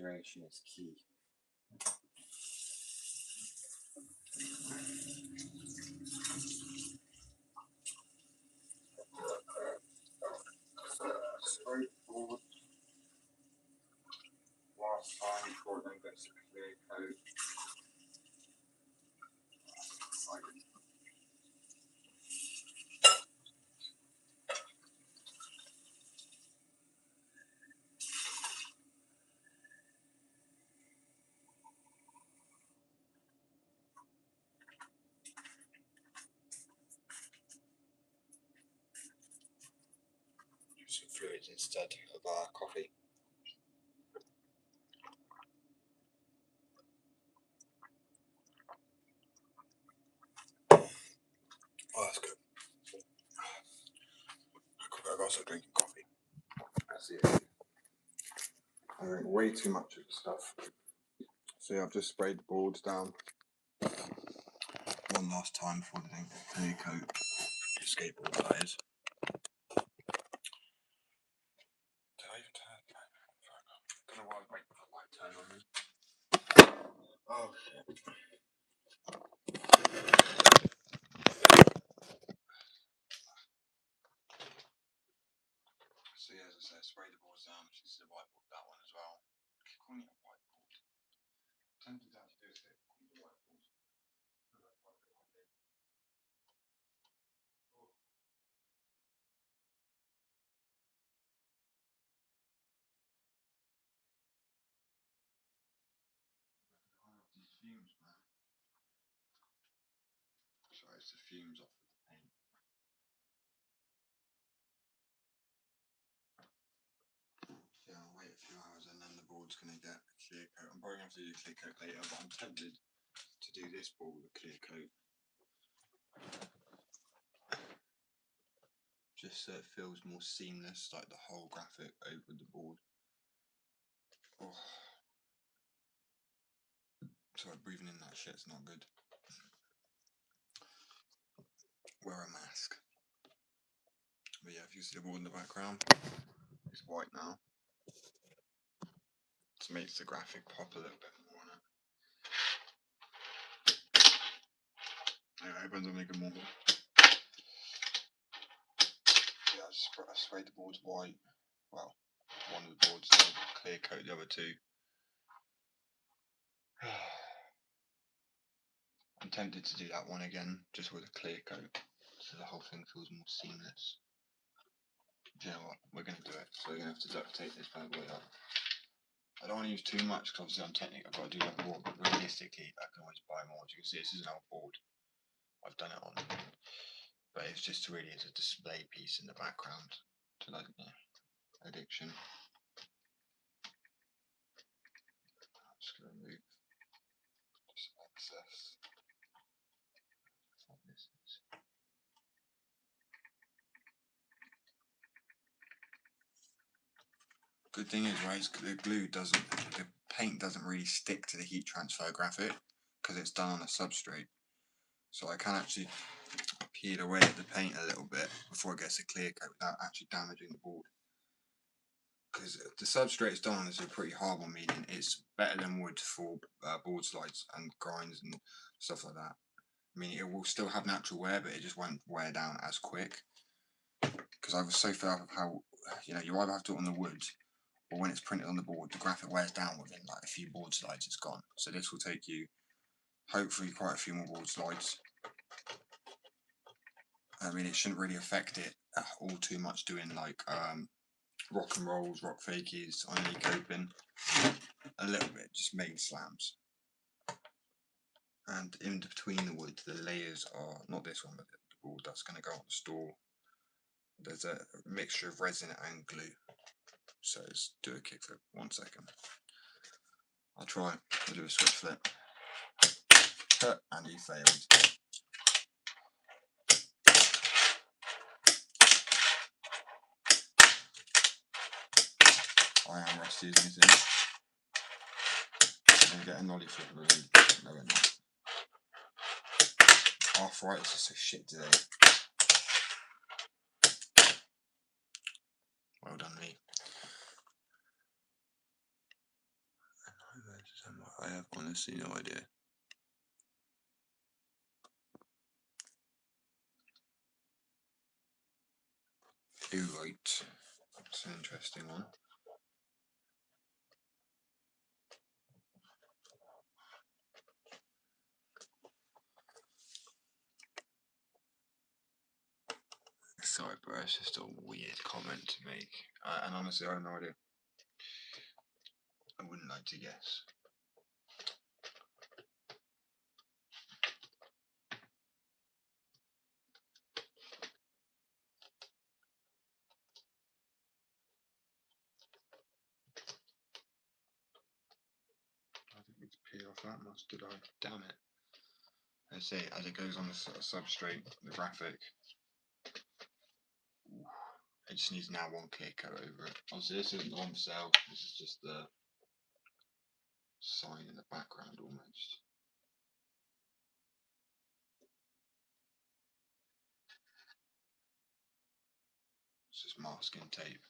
hydration is key. Straightforward. Last time before it then gets a clear coat. Use some fluids instead of our coffee. Oh, that's good. I've also drinking coffee. That's it. I drink way too much of the stuff. So yeah, I've just sprayed the boards down one last time before they get a clear coat. Skateboard, that is. Did I even turn it? I don't know why I wait for the light to turn on me. Oh shit. So yeah, as I said, spray the boards down, which is the whiteboard, that one as well. I keep calling it a whiteboard. I'm tempted to actually do a skateboard called the whiteboard. These fumes, man. Sorry, it's the fumes off of the paint. Yeah, I'll wait a few hours and then the board's going to get a clear coat. I'm probably going to have to do a clear coat later, but I'm tempted to do this board with a clear coat. Just so it feels more seamless, like the whole graphic over the board. Oh. Sorry, breathing in that shit's not good. Wear a mask. But yeah, if you see the board in the background, it's white now. This makes the graphic pop a little bit more on it. Anyway, I hope I'm making more. Yeah, I sprayed the boards white. Well, one of the boards, clear coat the other two. I'm tempted to do that one again, just with a clear coat, so the whole thing feels more seamless. Do you know what? We're going to do it, so we're going to have to duct tape this bad boy up. I don't want to use too much because obviously I'm technically I've got to do that more, but realistically I can always buy more. As you can see, this is an old board I've done it on, but it's just really as a display piece in the background to like addiction. I'm just going to remove this excess. This is. Good thing is, right, the paint doesn't really stick to the heat transfer graphic because it's done on a substrate. So I can actually peel away at the paint a little bit before it gets a clear coat without actually damaging the board. Because the substrate it's done on is a pretty hard one, meaning it's better than wood for board slides and grinds and stuff like that. I mean, it will still have natural wear, but it just won't wear down as quick. Because I was so fed up of how, you either have to do it on the wood, or when it's printed on the board, the graphic wears down within like a few board slides, it's gone. So this will take you, hopefully, quite a few more board slides. I mean, it shouldn't really affect it all too much doing like rock and rolls, rock fakies, on any coping. A little bit, just main slams. And in between the wood, the layers are, not this one, but the board that's going to go on the store. There's a mixture of resin and glue. So let's do a kickflip. 1 second. I'll try. I'll do a switch flip. And he failed. I am rusty as anything. I'm going to get a nollie flip really. No, we're not. Arthritis is so shit today. Well done, me. I have honestly no idea. Right. That's an interesting one. Sorry, bro, it's just a weird comment to make. And honestly, I have no idea. I wouldn't like to guess. I didn't need to peel off that much, did I? Damn it. I say, as it goes on the substrate, the graphic, it just needs now one clear coat over it. Obviously, this isn't on sale, this is just the sign in the background almost. It's just masking tape.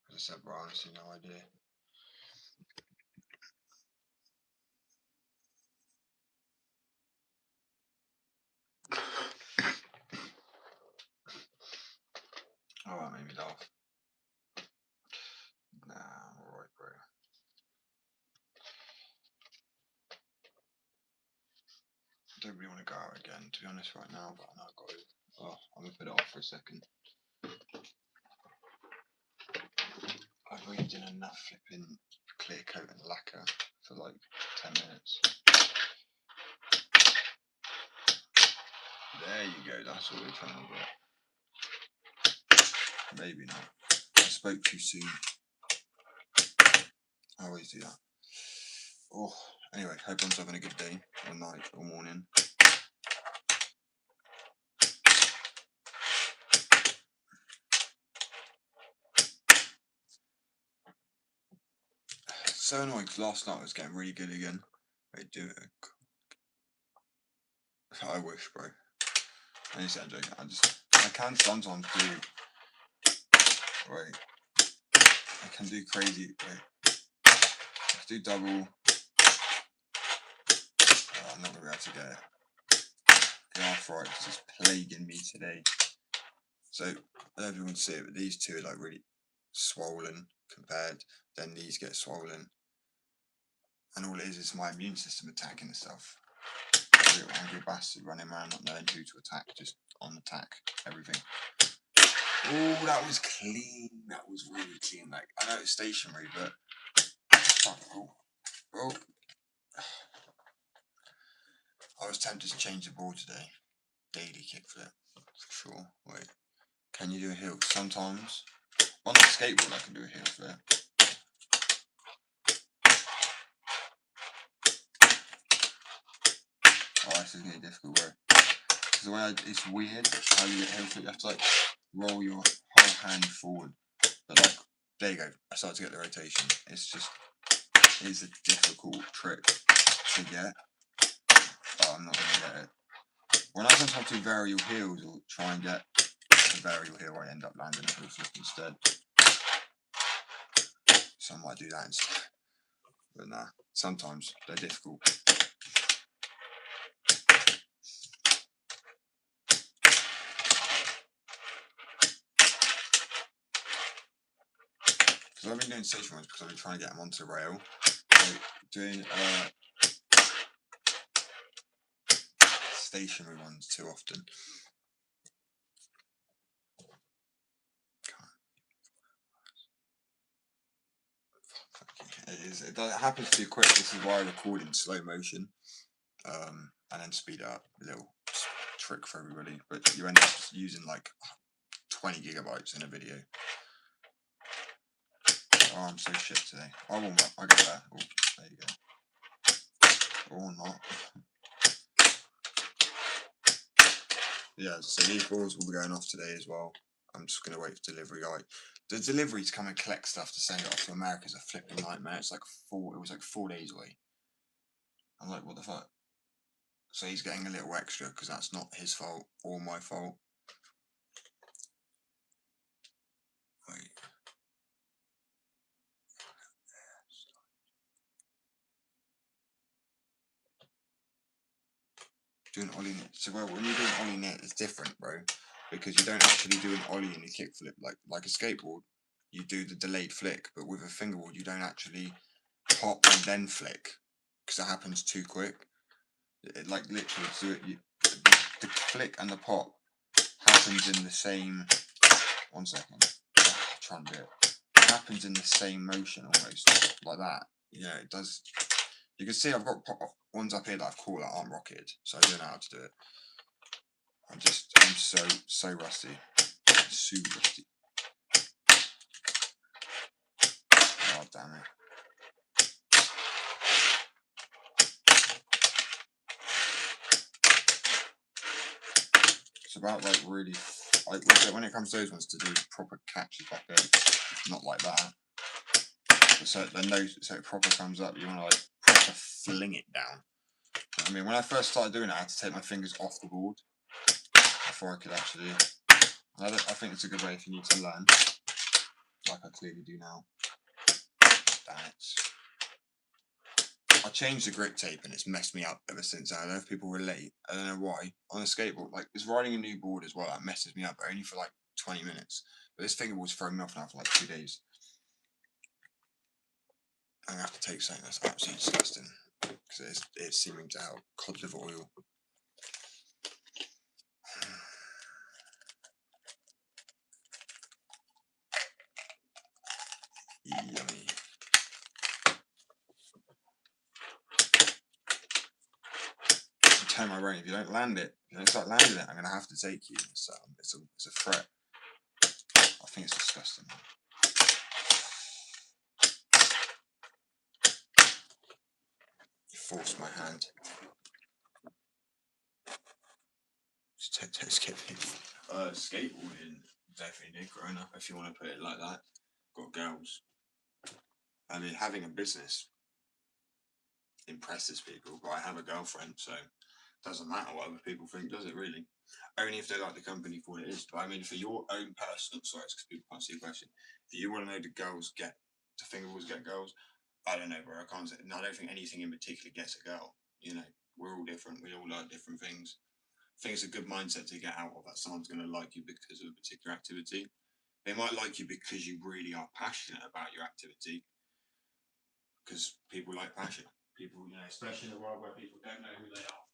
As I said, bro, honestly, no idea. Oh, that made me laugh. Nah, I'm alright, bro. I don't really want to go out again, to be honest, right now, but I know I've got to. Oh, I'm going to put it off for a second. I've already done enough flipping clear coat and lacquer for like 10 minutes. There you go, that's what we're trying to do. Maybe not. I spoke too soon. I always do that. Oh, anyway, hope everyone's having a good day, or night, or morning. So annoying, because last night I was getting really good again. Wait, do it. I wish, bro. Honestly, I'm joking. I can sometimes do. Wait. I can do crazy. Wait. I can do double. I'm not gonna be able to get it. The arthritis is plaguing me today. So I don't know if you want to see it, but these two are like really swollen compared. Then these get swollen, and all it is my immune system attacking itself. Real angry bastard running around not knowing who to attack, just on attack everything. Oh, that was clean. That was really clean. Like, I know it's stationary, but oh. I was tempted to change the ball today. Daily kickflip, for sure. Wait, can you do a heel? Sometimes. On the skateboard, I can do a heel flip. Oh, this is gonna be difficult, bro. Because the way it's weird how you get heel flip. You have to like roll your whole hand forward. But like, there you go. I started to get the rotation. It's a difficult trick to get. But I'm not gonna get it. When I sometimes do varial heels or try and get a varial heel, I end up landing a heel flip instead. So I might do that instead. But nah, sometimes they're difficult. Because I've been doing station ones because I've been trying to get them onto rail. So doing stationary ones too often. It happens too quick. This is why I record in slow motion, and then speed it up. A little trick for everybody, but you end up using like 20 gigabytes in a video. Oh, I'm so shit today. I warm up. I get there. Oh, there you go. Or not. Yeah, so these balls will be going off today as well. I'm just going to wait for delivery. Like, the delivery to come and collect stuff to send it off to America is a flipping nightmare. It was like 4 days away. I'm like, what the fuck? So he's getting a little extra because that's not his fault or my fault. Wait. doing ollie net. So well, when you're doing ollie net, it's different, bro, because you don't actually do an ollie and a kick flip like a skateboard. You do the delayed flick, but with a fingerboard, you don't actually pop and then flick because it happens too quick. Like literally, so the flick and the pop happens in the same. 1 second. Try and do it. It happens in the same motion almost like that. Yeah, it does. You can see I've got ones up here that I've caught that aren't rocketed, so I don't know how to do it. I'm so rusty. So rusty. Oh damn it. It's about like really when it comes to those ones to do proper catches back there, not like that. So so it proper comes up, you wanna like proper fling it down. I mean when I first started doing it I had to take my fingers off the board before I could actually I think it's a good way if you need to learn. Like I clearly do now. Damn it. I changed the grip tape and it's messed me up ever since. I don't know if people relate. I don't know why. On a skateboard, like it's riding a new board as well. That messes me up, but only for like 20 minutes. But this fingerboard's throwing me off now for like 2 days. I'm gonna have to take something that's absolutely disgusting because it's seeming to help. Cod liver oil. Yummy. I'm telling my brain, if you don't land it, if you don't start landing it, I'm gonna have to take you. It's a threat. I think it's disgusting. You forced my hand. Skateboarding definitely did growing up, if you want to put it like that. Got girls. I mean, having a business impresses people, but I have a girlfriend, so it doesn't matter what other people think, does it really? Only if they like the company for what it is. But I mean, for your own personal, sorry, it's because people can't see the question. If you want to know the fingerboards get girls, I don't know, bro. I can't say. No, I don't think anything in particular gets a girl. You know, we're all different. We all like different things. I think it's a good mindset to get out of that someone's going to like you because of a particular activity. They might like you because you really are passionate about your activity, because people like passion. People, especially in a world where people don't know who they are.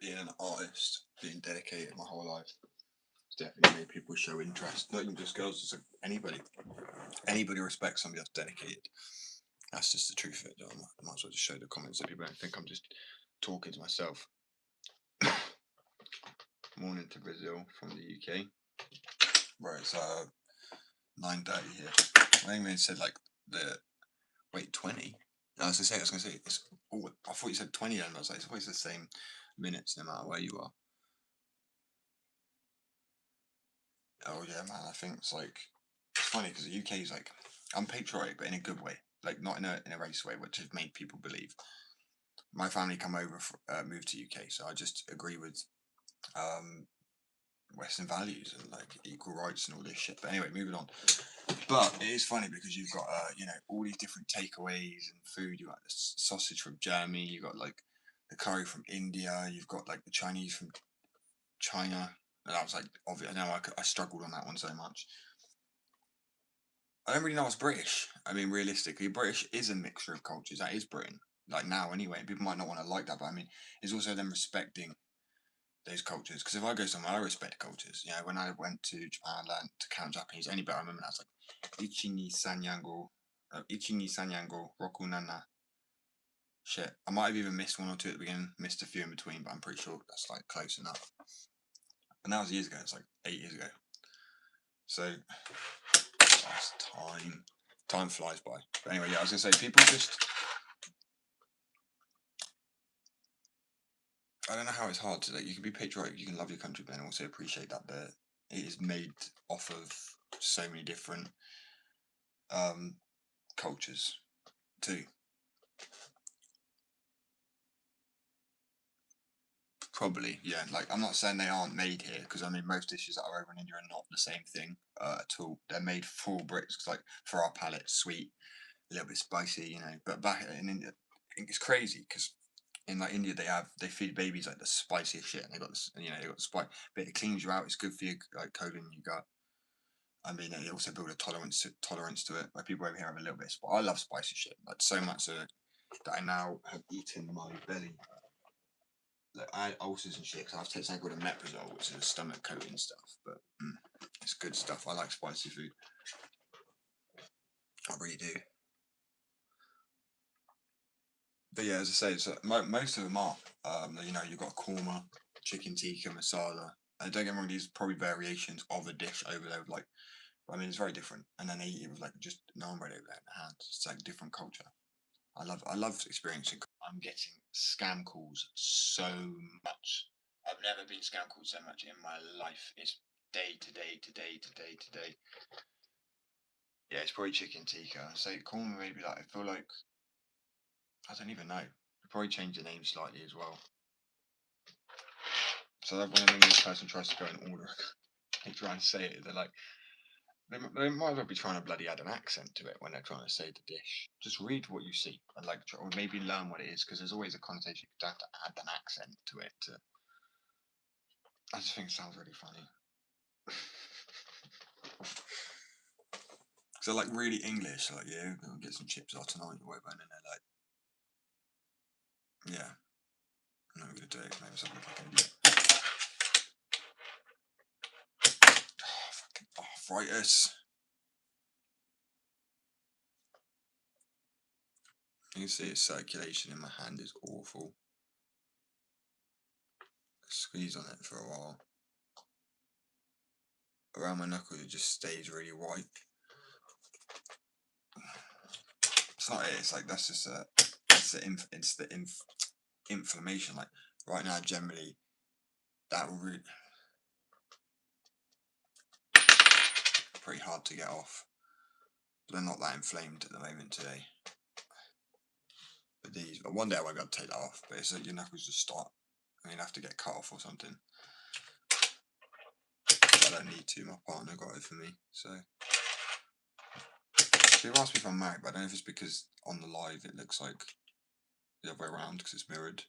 Being an artist, being dedicated my whole life, it's definitely made people show interest. Not even just girls, just like anybody. Anybody respects somebody that's dedicated. That's just the truth of it. I might as well just show the comments so people don't think I'm just talking to myself. Morning to Brazil from the UK. Right, it's 9:30 here. I think they said like the 20. No, I was gonna say it's. Oh, I thought you said 20, and I was like, it's always the same minutes no matter where you are. Oh yeah, man. I think it's like it's funny because the UK is like I'm patriotic, but in a good way, like not in a race way, which has made people believe. My family come over, moved to UK, so I just agree with um, Western values and like equal rights and all this shit. But anyway, moving on. But it is funny because you've got all these different takeaways and food. You got the sausage from Germany. You got like the curry from India. You've got like the Chinese from China. And that was like obvious. I know I struggled on that one so much. I don't really know what's British. I mean, realistically, British is a mixture of cultures. That is Britain. Like now, anyway. People might not want to like that, but I mean, it's also them respecting those cultures. Because if I go somewhere, I respect cultures. You know, when I went to Japan, I learned to count Japanese. Only bit I remember, I was like, Ichi ni sanyango, Ichi ni sanyango, roku nana. Shit, I might have even missed one or two at the beginning, missed a few in between, but I'm pretty sure that's like close enough. And that was years ago. It's like 8 years ago. So that's time. Time flies by. But anyway, yeah, I was gonna say people just. I don't know how it's hard to like. You can be patriotic, you can love your country, but then also appreciate that it is made off of so many different cultures too. Probably, yeah. Like, I'm not saying they aren't made here, because I mean, most dishes that are over in India are not the same thing at all. They're made for Brits, 'cause, like, for our palate, sweet, a little bit spicy, you know. But back in India, it's crazy because in like India they feed babies like the spiciest shit, and they got this, you know, they got the spice, but it cleans you out. It's good for your like colon in your gut. I mean, they also build a tolerance to it. Like people over here have a little bit. I love spicy shit, like so much so that I now have eaten my belly. Like I had ulcers and shit because I have to take something called a metrazole, which is a stomach coating stuff. But it's good stuff. I like spicy food. I really do. But yeah, as I say, so most of them are. You know, you've got korma, chicken tikka, masala. Don't get me wrong; these are probably variations of a dish over there. Like, I mean, it's very different. And then they eat it with like just naan bread over there in the hands. It's like different culture. I love experiencing. I'm getting scam calls so much. I've never been scam called so much in my life. It's day to day to day to day to day. Yeah, it's probably chicken tikka. So korma maybe like I feel like I don't even know. They probably change the name slightly as well. So that when an English person tries to go and order, they try and say it. They're like, they might as well be trying to bloody add an accent to it when they're trying to say the dish. Just read what you see and like, or maybe learn what it is, because there's always a connotation. You have to add an accent to it. I just think it sounds really funny. Because they're like really English, like, yeah, we'll get some chips out tonight or whatever, and then they're like, yeah, I'm not gonna do it. Maybe something like an idiot. Oh, fucking arthritis. You can see its circulation in my hand is awful. Squeeze on it for a while. Around my knuckles, it just stays really white. It's not it. It's like that's just it's the inflammation. Like right now, generally, that really pretty hard to get off. But they're not that inflamed at the moment today. But one day I won't be able to take that off. But it's like your knuckles just start. I mean, have to get cut off or something. But I don't need to. My partner got it for me. So people ask me if I'm married, but I don't know if it's because on the live it looks like the other way around because it's mirrored.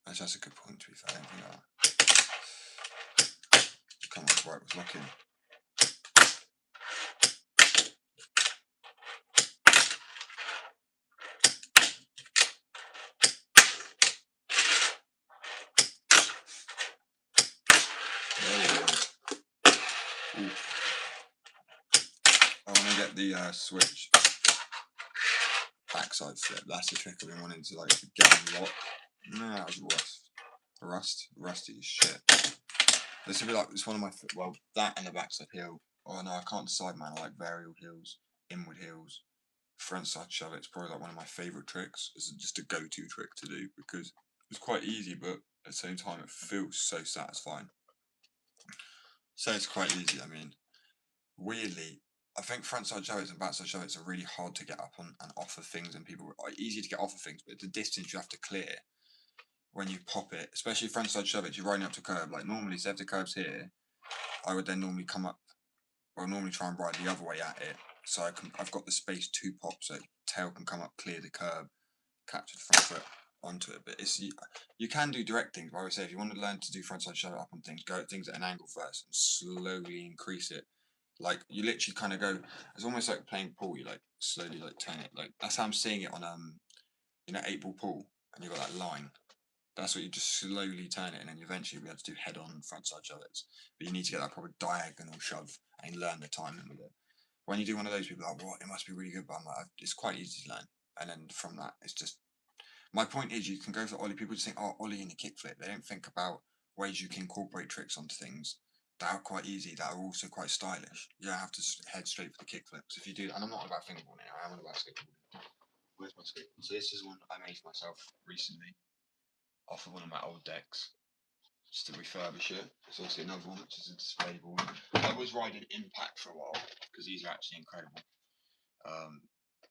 Actually, that's a good point, to be fair. I don't think that. Come on, right, was looking. I want to get the switch backside flip. That's the trick I've been wanting to like get unlocked. Nah, that was rusty as shit. This would be like, it's one of my, well, that and the backside heel. Oh no, I can't decide, man. I like varial heels, inward heels, front side shove. It's probably like one of my favourite tricks. It's just a go-to trick to do because it's quite easy, but at the same time it feels so satisfying. So it's quite easy. I mean, weirdly, I think frontside shove-its and backside shove-its are really hard to get up on and off of things, and people are easy to get off of things, but the distance you have to clear when you pop it, especially frontside shove-its, you're riding up to curb. Like normally, say if the curb's here, I would then normally come up, or normally try and ride the other way at it, so I've got the space to pop, so tail can come up, clear the curb, capture the front foot onto it. But you can do direct things. But I would say if you want to learn to do frontside shove-it up on things, go at things at an angle first and slowly increase it. Like you literally kind of go. It's almost like playing pool. You like slowly like turn it. Like that's how I'm seeing it on 8 ball pool, and you got that line. That's what you just slowly turn it, and then eventually you'll be able to do head-on frontside shove-its. But you need to get that proper diagonal shove and learn the timing with it. When you do one of those, people are like, "What? It must be really good." But I'm like, it's quite easy to learn. And then from that, it's just my point is you can go for ollie. People just think, oh, ollie and a kickflip. They don't think about ways you can incorporate tricks onto things that are quite easy, that are also quite stylish. You don't have to head straight for the kickflips. If you do, and I'm not about fingerboarding, I am about skateboarding. Where's my skateboard? So this is one I made for myself recently off of one of my old decks, just to refurbish it. There's also another one which is a display board. I was riding Impact for a while because these are actually incredible.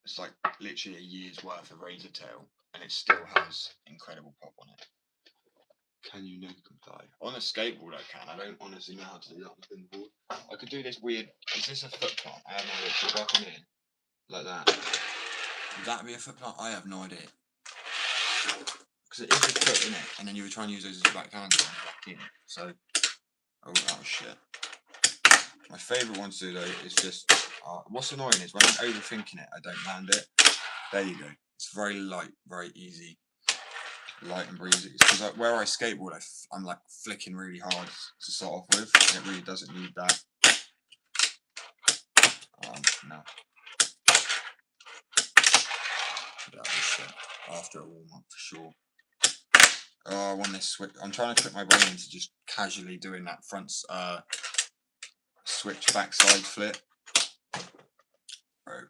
It's like literally a year's worth of razor tail, and it still has incredible pop on it. Can you no comply? On a skateboard I can. I don't honestly know how to do that on a fingerboard. I could do this weird. Is this a foot plant? I have no idea. If I come in like that, would that be a foot plant? I have no idea. Because it is a foot in it, and then you were trying to use those as back handle and back in. So, oh shit. My favourite one to do though is just. What's annoying is when I'm overthinking it, I don't land it. There you go. It's very light, very easy. Light and breezy. Because like, where I skateboard, I'm like flicking really hard to start off with. It really doesn't need that. No. That was after a warm up for sure. Oh, I want this switch. I'm trying to trick my brain into just casually doing that front switch backside flip. Right.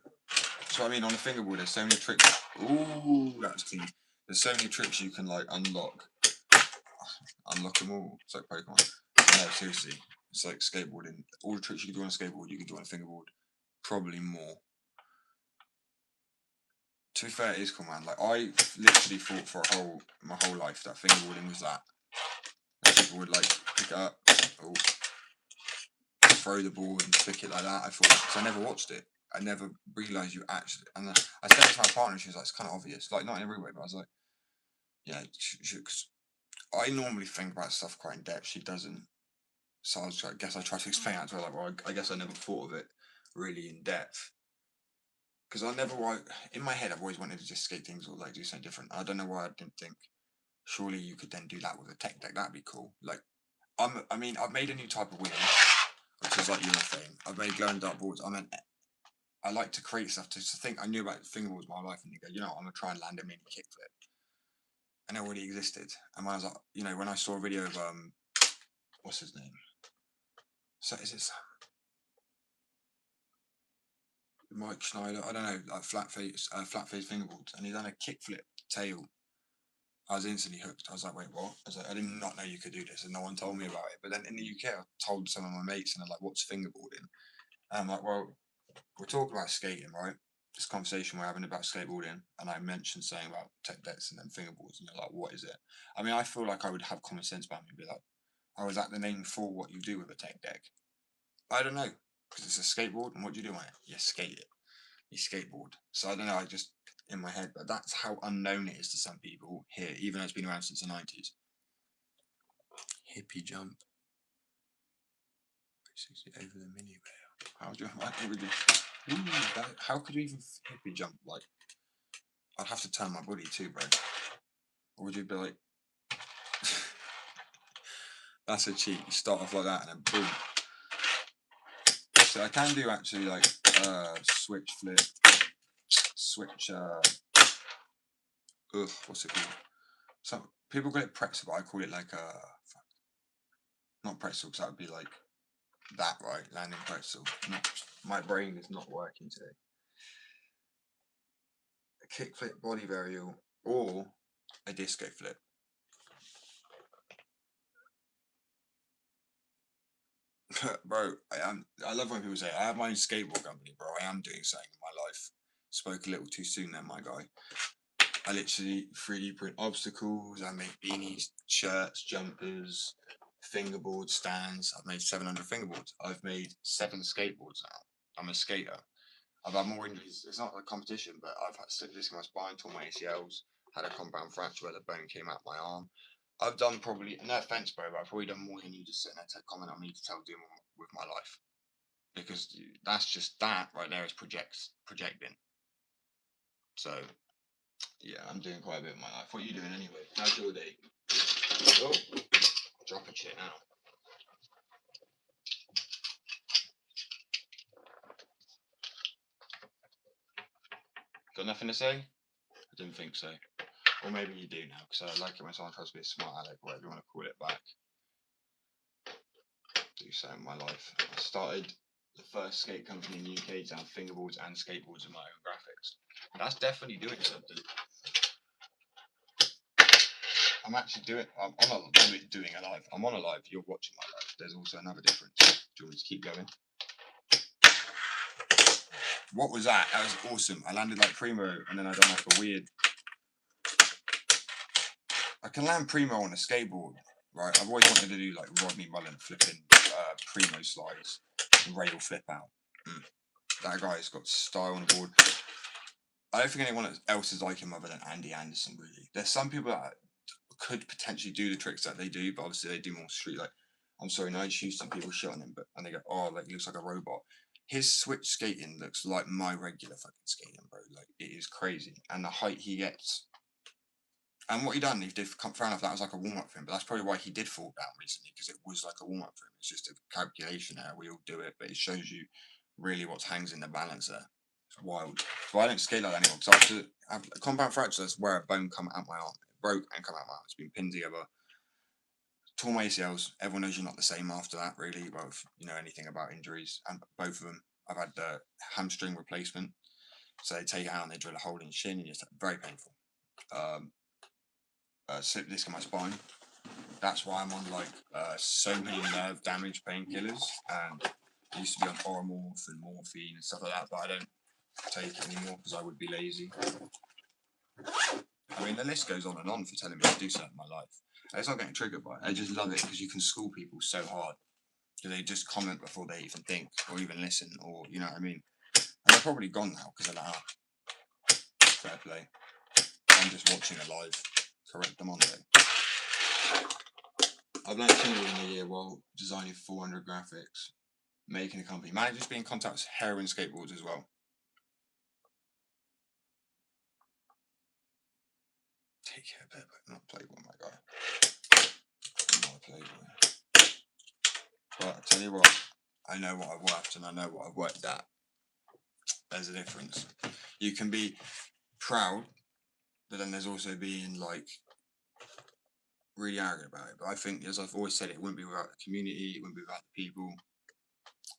So I mean, on the fingerboard, there's so many tricks. Ooh, that's clean. There's so many tricks you can like unlock. Unlock them all. It's like Pokemon. No, seriously. It's like skateboarding. All the tricks you can do on a skateboard, you can do on a fingerboard. Probably more. To be fair, it is cool, man. Like I literally thought for my whole life that fingerboarding was that. Like, people would like pick it up, throw the ball and flick it like that. I thought because I never watched it. I never realised you actually. And I said it to my partner, and she was like, "It's kind of obvious." Like not in every way, but I was like, "Yeah," because I normally think about stuff quite in depth. She doesn't. So I guess I try to explain that to her. Like, well, I guess I never thought of it really in depth. Because in my head, I've always wanted to just skate things or like do something different. I don't know why I didn't think. Surely you could then do that with a tech deck. That'd be cool. Like, I mean, I've made a new type of wheel, which is like your thing. I've made glow and dark boards. I like to create stuff to think. I knew about fingerboards my life, and you go, I'm gonna try and land a mini kickflip, and it already existed. And when I was like, when I saw a video of what's his name? So is it Mike Schneider? I don't know, like flat face fingerboards, and he done a kickflip tail. I was instantly hooked. I was like, wait, what? I was like, I did not know you could do this, and no one told me about it. But then in the UK, I told some of my mates, and they're like, what's fingerboarding? And I'm like, well, we're talking about skating, right? This conversation we're having about skateboarding, and I mentioned saying about tech decks and then fingerboards, and they're like, what is it? I mean, I feel like I would have common sense about me and be like, oh, is that the name for what you do with a tech deck? I don't know, because it's a skateboard, and what do you do on it? You skate it. You skateboard. So I don't know, I just, in my head, but that's how unknown it is to some people here, even though it's been around since the 90s. Hippie jump. 360 over the mini rail. How do how could you even hippie jump? Like, I'd have to turn my body too, bro. Or would you be like, that's a cheat. You start off like that and then boom. So I can do actually like switch flip, switch. What's it called? Some people call it pretzel, but I call it like not pretzel, because that would be like that, right? Landing pretzel. My brain is not working today. A kickflip body varial or a disco flip. Bro, I love when people say I have my own skateboard company, bro. I am doing something in my life. Spoke a little too soon then, my guy. I literally 3D print obstacles. I make beanies, shirts, jumpers, fingerboard stands. I've made 700 fingerboards. I've made 7 skateboards now. I'm a skater. I've had more injuries. It's not a competition, but I've had slip disc in my spine, torn my ACLs, had a compound fracture where the bone came out my arm. I've done probably, no offense, bro, but I've probably done more than you just sitting there to comment on me to tell doing with my life. Because that's just that right there is projecting. So, yeah, I'm doing quite a bit of my life. What are you doing anyway? How's your day? Oh, dropping shit now. Got nothing to say? I didn't think so. Or maybe you do now, because I like it when someone tries to be a smart aleck, whatever you want to call it, back. Do so in my life. I started the first skate company in the UK to have fingerboards and skateboards in my own graphics. That's definitely doing something. I'm actually doing a live. I'm on a live. You're watching my live. There's also another difference. Do you want me to keep going? What was that? That was awesome. I landed like primo, and then I done like a weird. I can land primo on a skateboard, right? I've always wanted to do like Rodney Mullen flipping primo slides and rail flip out. That guy's got style on the board. I don't think anyone else is like him other than Andy Anderson, really. There's some people that could potentially do the tricks that they do, but obviously they do more street. Like, I'm sorry, no, I shoot some people shit on him, and they go, oh, like he looks like a robot. His switch skating looks like my regular fucking skating, bro. Like, it is crazy, and the height he gets. And what he done, he did, fair enough, that was like a warm up for him, but that's probably why he did fall down recently, because it was like a warm up for him. It's just a calculation error. We all do it, but it shows you really what hangs in the balance there. It's wild. But I don't skate like that anymore, because I have to have a compound fracture. That's where a bone come out my arm. It broke and come out my arm. It's been pinned together. Tore my ACLs. Everyone knows you're not the same after that, really. Well, if you know anything about injuries, and both of them, I've had the hamstring replacement. So they take it out and they drill a hole in your shin, and it's very painful. Slip disc in my spine. That's why I'm on like so many nerve damage painkillers, and I used to be on Oromorph and morphine and stuff like that, but I don't take it anymore because I would be lazy. I mean, the list goes on and on for telling me to do something in my life. And it's not getting triggered by it. I just love it because you can school people so hard because they just comment before they even think or even listen, or you know what I mean. And they're probably gone now because of that. Fair play. I'm just watching a live correct them on there. I've learned Tinder in the year while designing 400 graphics, making a company. Managers be in contact with heroin skateboards as well. Take care, Pepper. Not Playboy, my guy. Not a Playboy. But I tell you what, I know what I've worked and I know what I've worked at. There's a difference. You can be proud, but then there's also being like really arrogant about it. But I think, as I've always said, it wouldn't be without the community, it wouldn't be without the people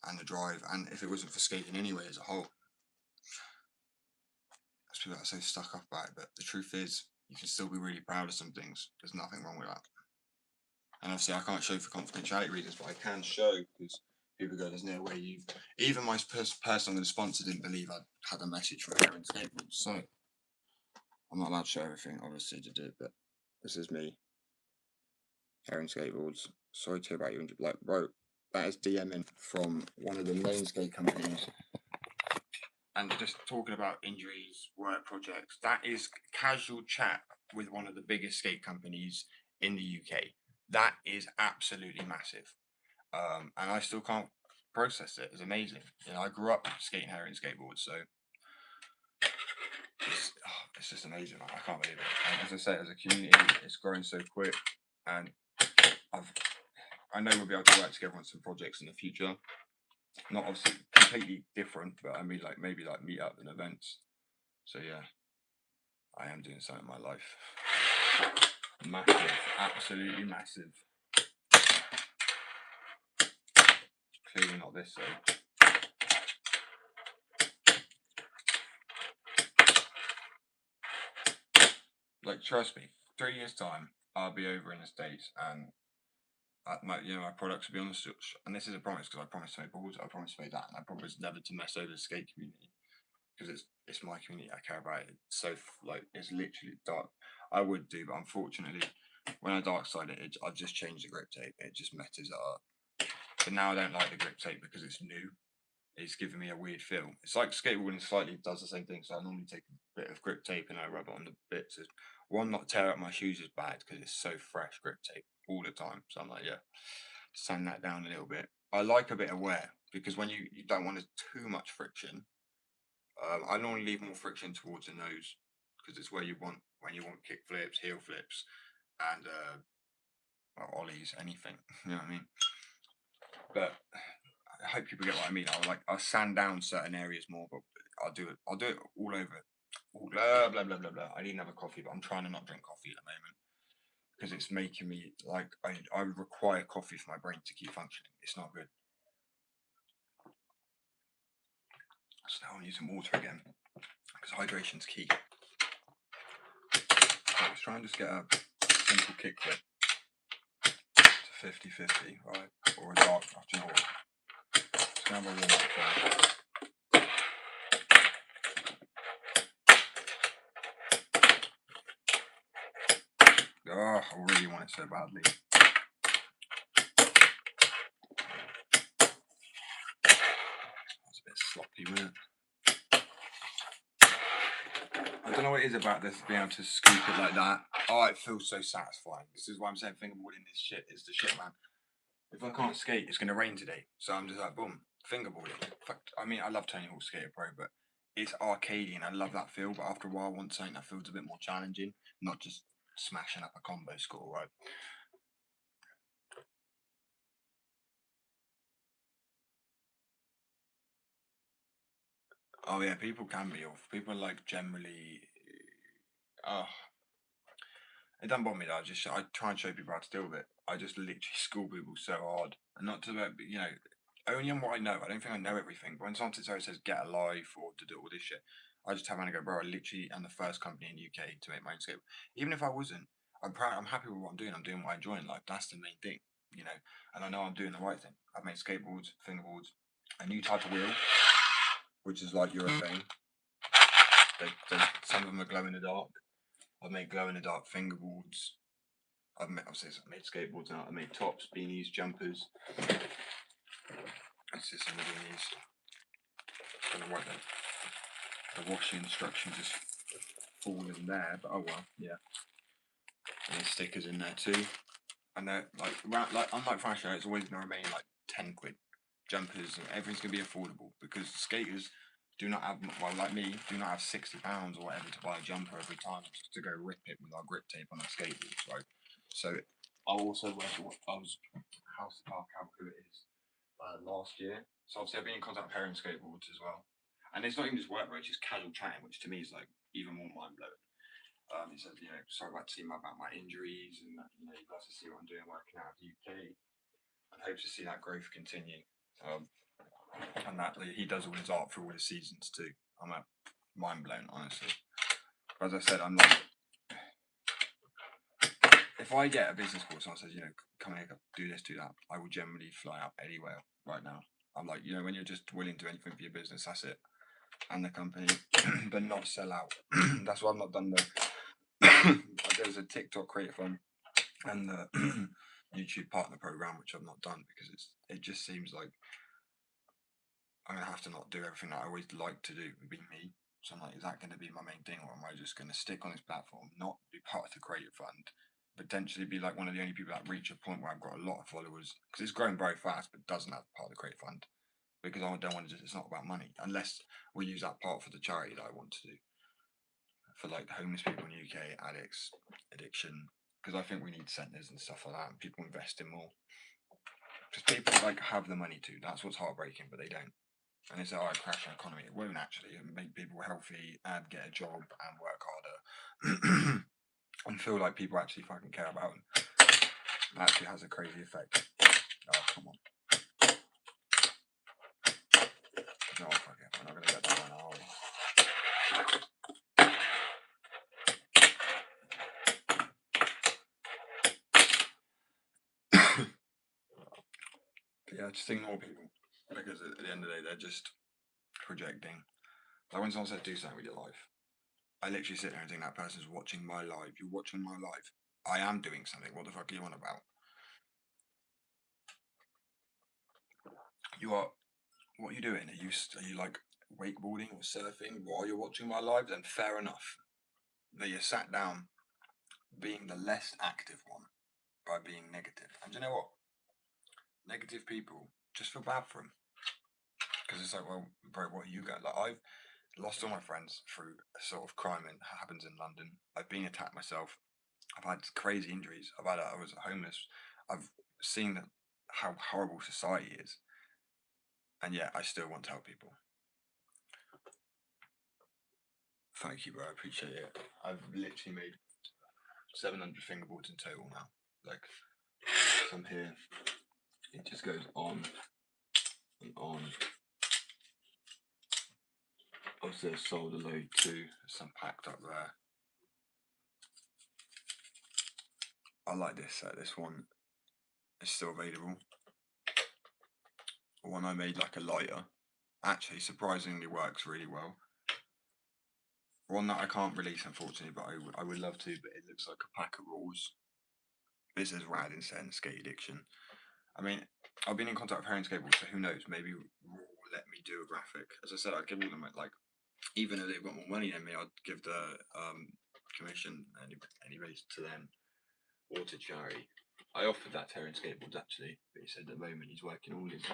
and the drive, and if it wasn't for skating anyway as a whole. There's people that are so stuck up about it, but the truth is, you can still be really proud of some things. There's nothing wrong with that. And obviously, I can't show for confidentiality reasons, but I can show because people go, "There's no way you've." Even my person I'm going to sponsor didn't believe I'd had a message from Heron Skateboards, so I'm not allowed to show everything, obviously, to do. But this is me, Heron Skateboards. Sorry to hear about you. Like, bro, that is DMing from one of the main skate companies. And just talking about injuries, work projects, that is casual chat with one of the biggest skate companies in the UK. That is absolutely massive. And I still can't process it. It's amazing. You know, I grew up skating Heron skateboards, so it's just amazing. I can't believe it. And as I say, as a community, it's growing so quick, and I know we'll be able to work together on some projects in the future. Not obviously completely different, but I mean, like maybe like meet up and events. So yeah, I am doing something in my life. Massive, absolutely massive. Clearly not this though. Like, trust me, 3 years time, I'll be over in the States, and my products will be on the switch. And this is a promise because I promised to make balls, I promised to make that, and I promised never to mess over the skate community because it's my community. I care about it. It's so like it's literally dark. I would do, but unfortunately, when I dark side it, I've just changed the grip tape. It just messes it up. But now I don't like the grip tape because it's new. It's giving me a weird feel. It's like skateboarding slightly does the same thing. So I normally take a bit of grip tape and I rub it on the bits. One, not tear up my shoes is bad because it's so fresh grip tape all the time. So I'm like, yeah, sand that down a little bit. I like a bit of wear because when you don't want too much friction, I normally leave more friction towards the nose because it's where you want when you want kick flips, heel flips, and ollies, anything. You know what I mean? But I hope people get what I mean. I'll sand down certain areas more, but I'll do it all over. Blah blah blah blah blah. I need another coffee, but I'm trying to not drink coffee at the moment because it's making me like I require coffee for my brain to keep functioning. It's not good. So now I'll use some water again because hydration's key. So let's try and just get a simple kickflip to 50-50, right? Or a dark, do you know what? Just gonna have a warm up first. Oh, Oh, I really want it so badly. That's a bit sloppy, wasn't it? I don't know what it is about this, being able to scoop it like that. Oh, it feels so satisfying. This is why I'm saying fingerboarding this shit is the shit, man. If I can't skate, it's going to rain today. So I'm just like, boom, fingerboarding. I mean, I love Tony Hawk's Skater Pro, but it's arcadey and I love that feel. But after a while, I want something that feels a bit more challenging, not just smashing up a combo score, right? Oh yeah, people can be off. People are like generally, oh, it doesn't bother me though. I try and show people how to deal with it. I just literally school people so hard, and not to only on what I know. I don't think I know everything. But when someone sits there and says get a life or to do all this shit, I just have and go, bro. I literally am the first company in the UK to make my own skateboard. Even if I wasn't, I'm proud. I'm happy with what I'm doing. I'm doing what I enjoy in life. That's the main thing, you know. And I know I'm doing the right thing. I've made skateboards, fingerboards, a new type of wheel, which is like urethane. Some of them are glow in the dark. I've made glow in the dark fingerboards. I've made skateboards now. I've made tops, beanies, jumpers. That's just some of these. I don't know what the washing instructions just fall in there, but oh well, yeah. And there's stickers in there too. And they're like unlike fashion, it's always gonna remain like 10 quid. Jumpers, everything's gonna be affordable because skaters do not have, well, like me, do not have £60 or whatever to buy a jumper every time just to go rip it with our grip tape on our skateboards, right? So I also went to House Park, how cool it is, last year. So obviously I've been in contact with Herring Skateboards as well. And it's not even just work, right? It's just casual chatting, which to me is like even more mind blowing. He said, sorry about seeing about my injuries, and you'd love to see what I'm doing working out of the UK. I hope to see that growth continue. And that he does all his art through all his seasons too. I'm mind blown, honestly. But as I said, I'm like, if I get a business call, someone says, come here, do this, do that, I will generally fly out anywhere right now. I'm like, when you're just willing to do anything for your business, that's it. And the company, but not sell out. That's why I've not done there's a TikTok creator fund and the YouTube partner program, which I've not done because it just seems like I'm gonna have to not do everything that I always like to do and be me. So I'm like, is that going to be my main thing, or am I just going to stick on this platform, not be part of the creative fund, potentially be like one of the only people that reach a point where I've got a lot of followers because it's growing very fast, but doesn't have part of the creative fund because I don't want to. It's not about money unless we use that part for the charity that I want to do for like homeless people in the UK, addicts, addiction. Because I think we need centres and stuff like that, and people invest in more. Because people like have the money to. That's what's heartbreaking, but they don't. And they say, "Oh, it crash the economy." It won't actually. It make people healthy and get a job and work harder and feel like people actually fucking care about them. It actually has a crazy effect. Oh, come on. No, fuck it. We're not going to get that one, are we? Yeah, just ignore people because at the end of the day, they're just projecting. Like when someone says do something with your life, I literally sit there and think that person's watching my life. You're watching my life. I am doing something. What the fuck are you on about? You are. What are you doing? Are you like wakeboarding or surfing while you're watching my live? Then fair enough. That you sat down being the less active one by being negative. And you know what? Negative people just feel bad for them because it's like, well, bro, what are you got? Like I've lost all my friends through a sort of crime that happens in London. I've been attacked myself. I've had crazy injuries. I was homeless. I've seen how horrible society is, and yet I still want to help people. Thank you, bro. I appreciate it. I've literally made 700 fingerboards in total now. Like from here, it just goes on and on. Obviously, I've sold a load too. Some packed up there. I like this set. This one is still available. One I made like a lighter. Actually, surprisingly works really well. One that I can't release, unfortunately, but I would love to. But it looks like a pack of rules. This is rad in setting skate addiction. I mean, I've been in contact with Herring Skateboard, so who knows? Maybe Raw will let me do a graphic. As I said, I'd give all them like, even if they've got more money than me, I'd give the commission anyways to them or to charity. I offered that to Herring Skateboards actually, but he said at the moment he's working on all his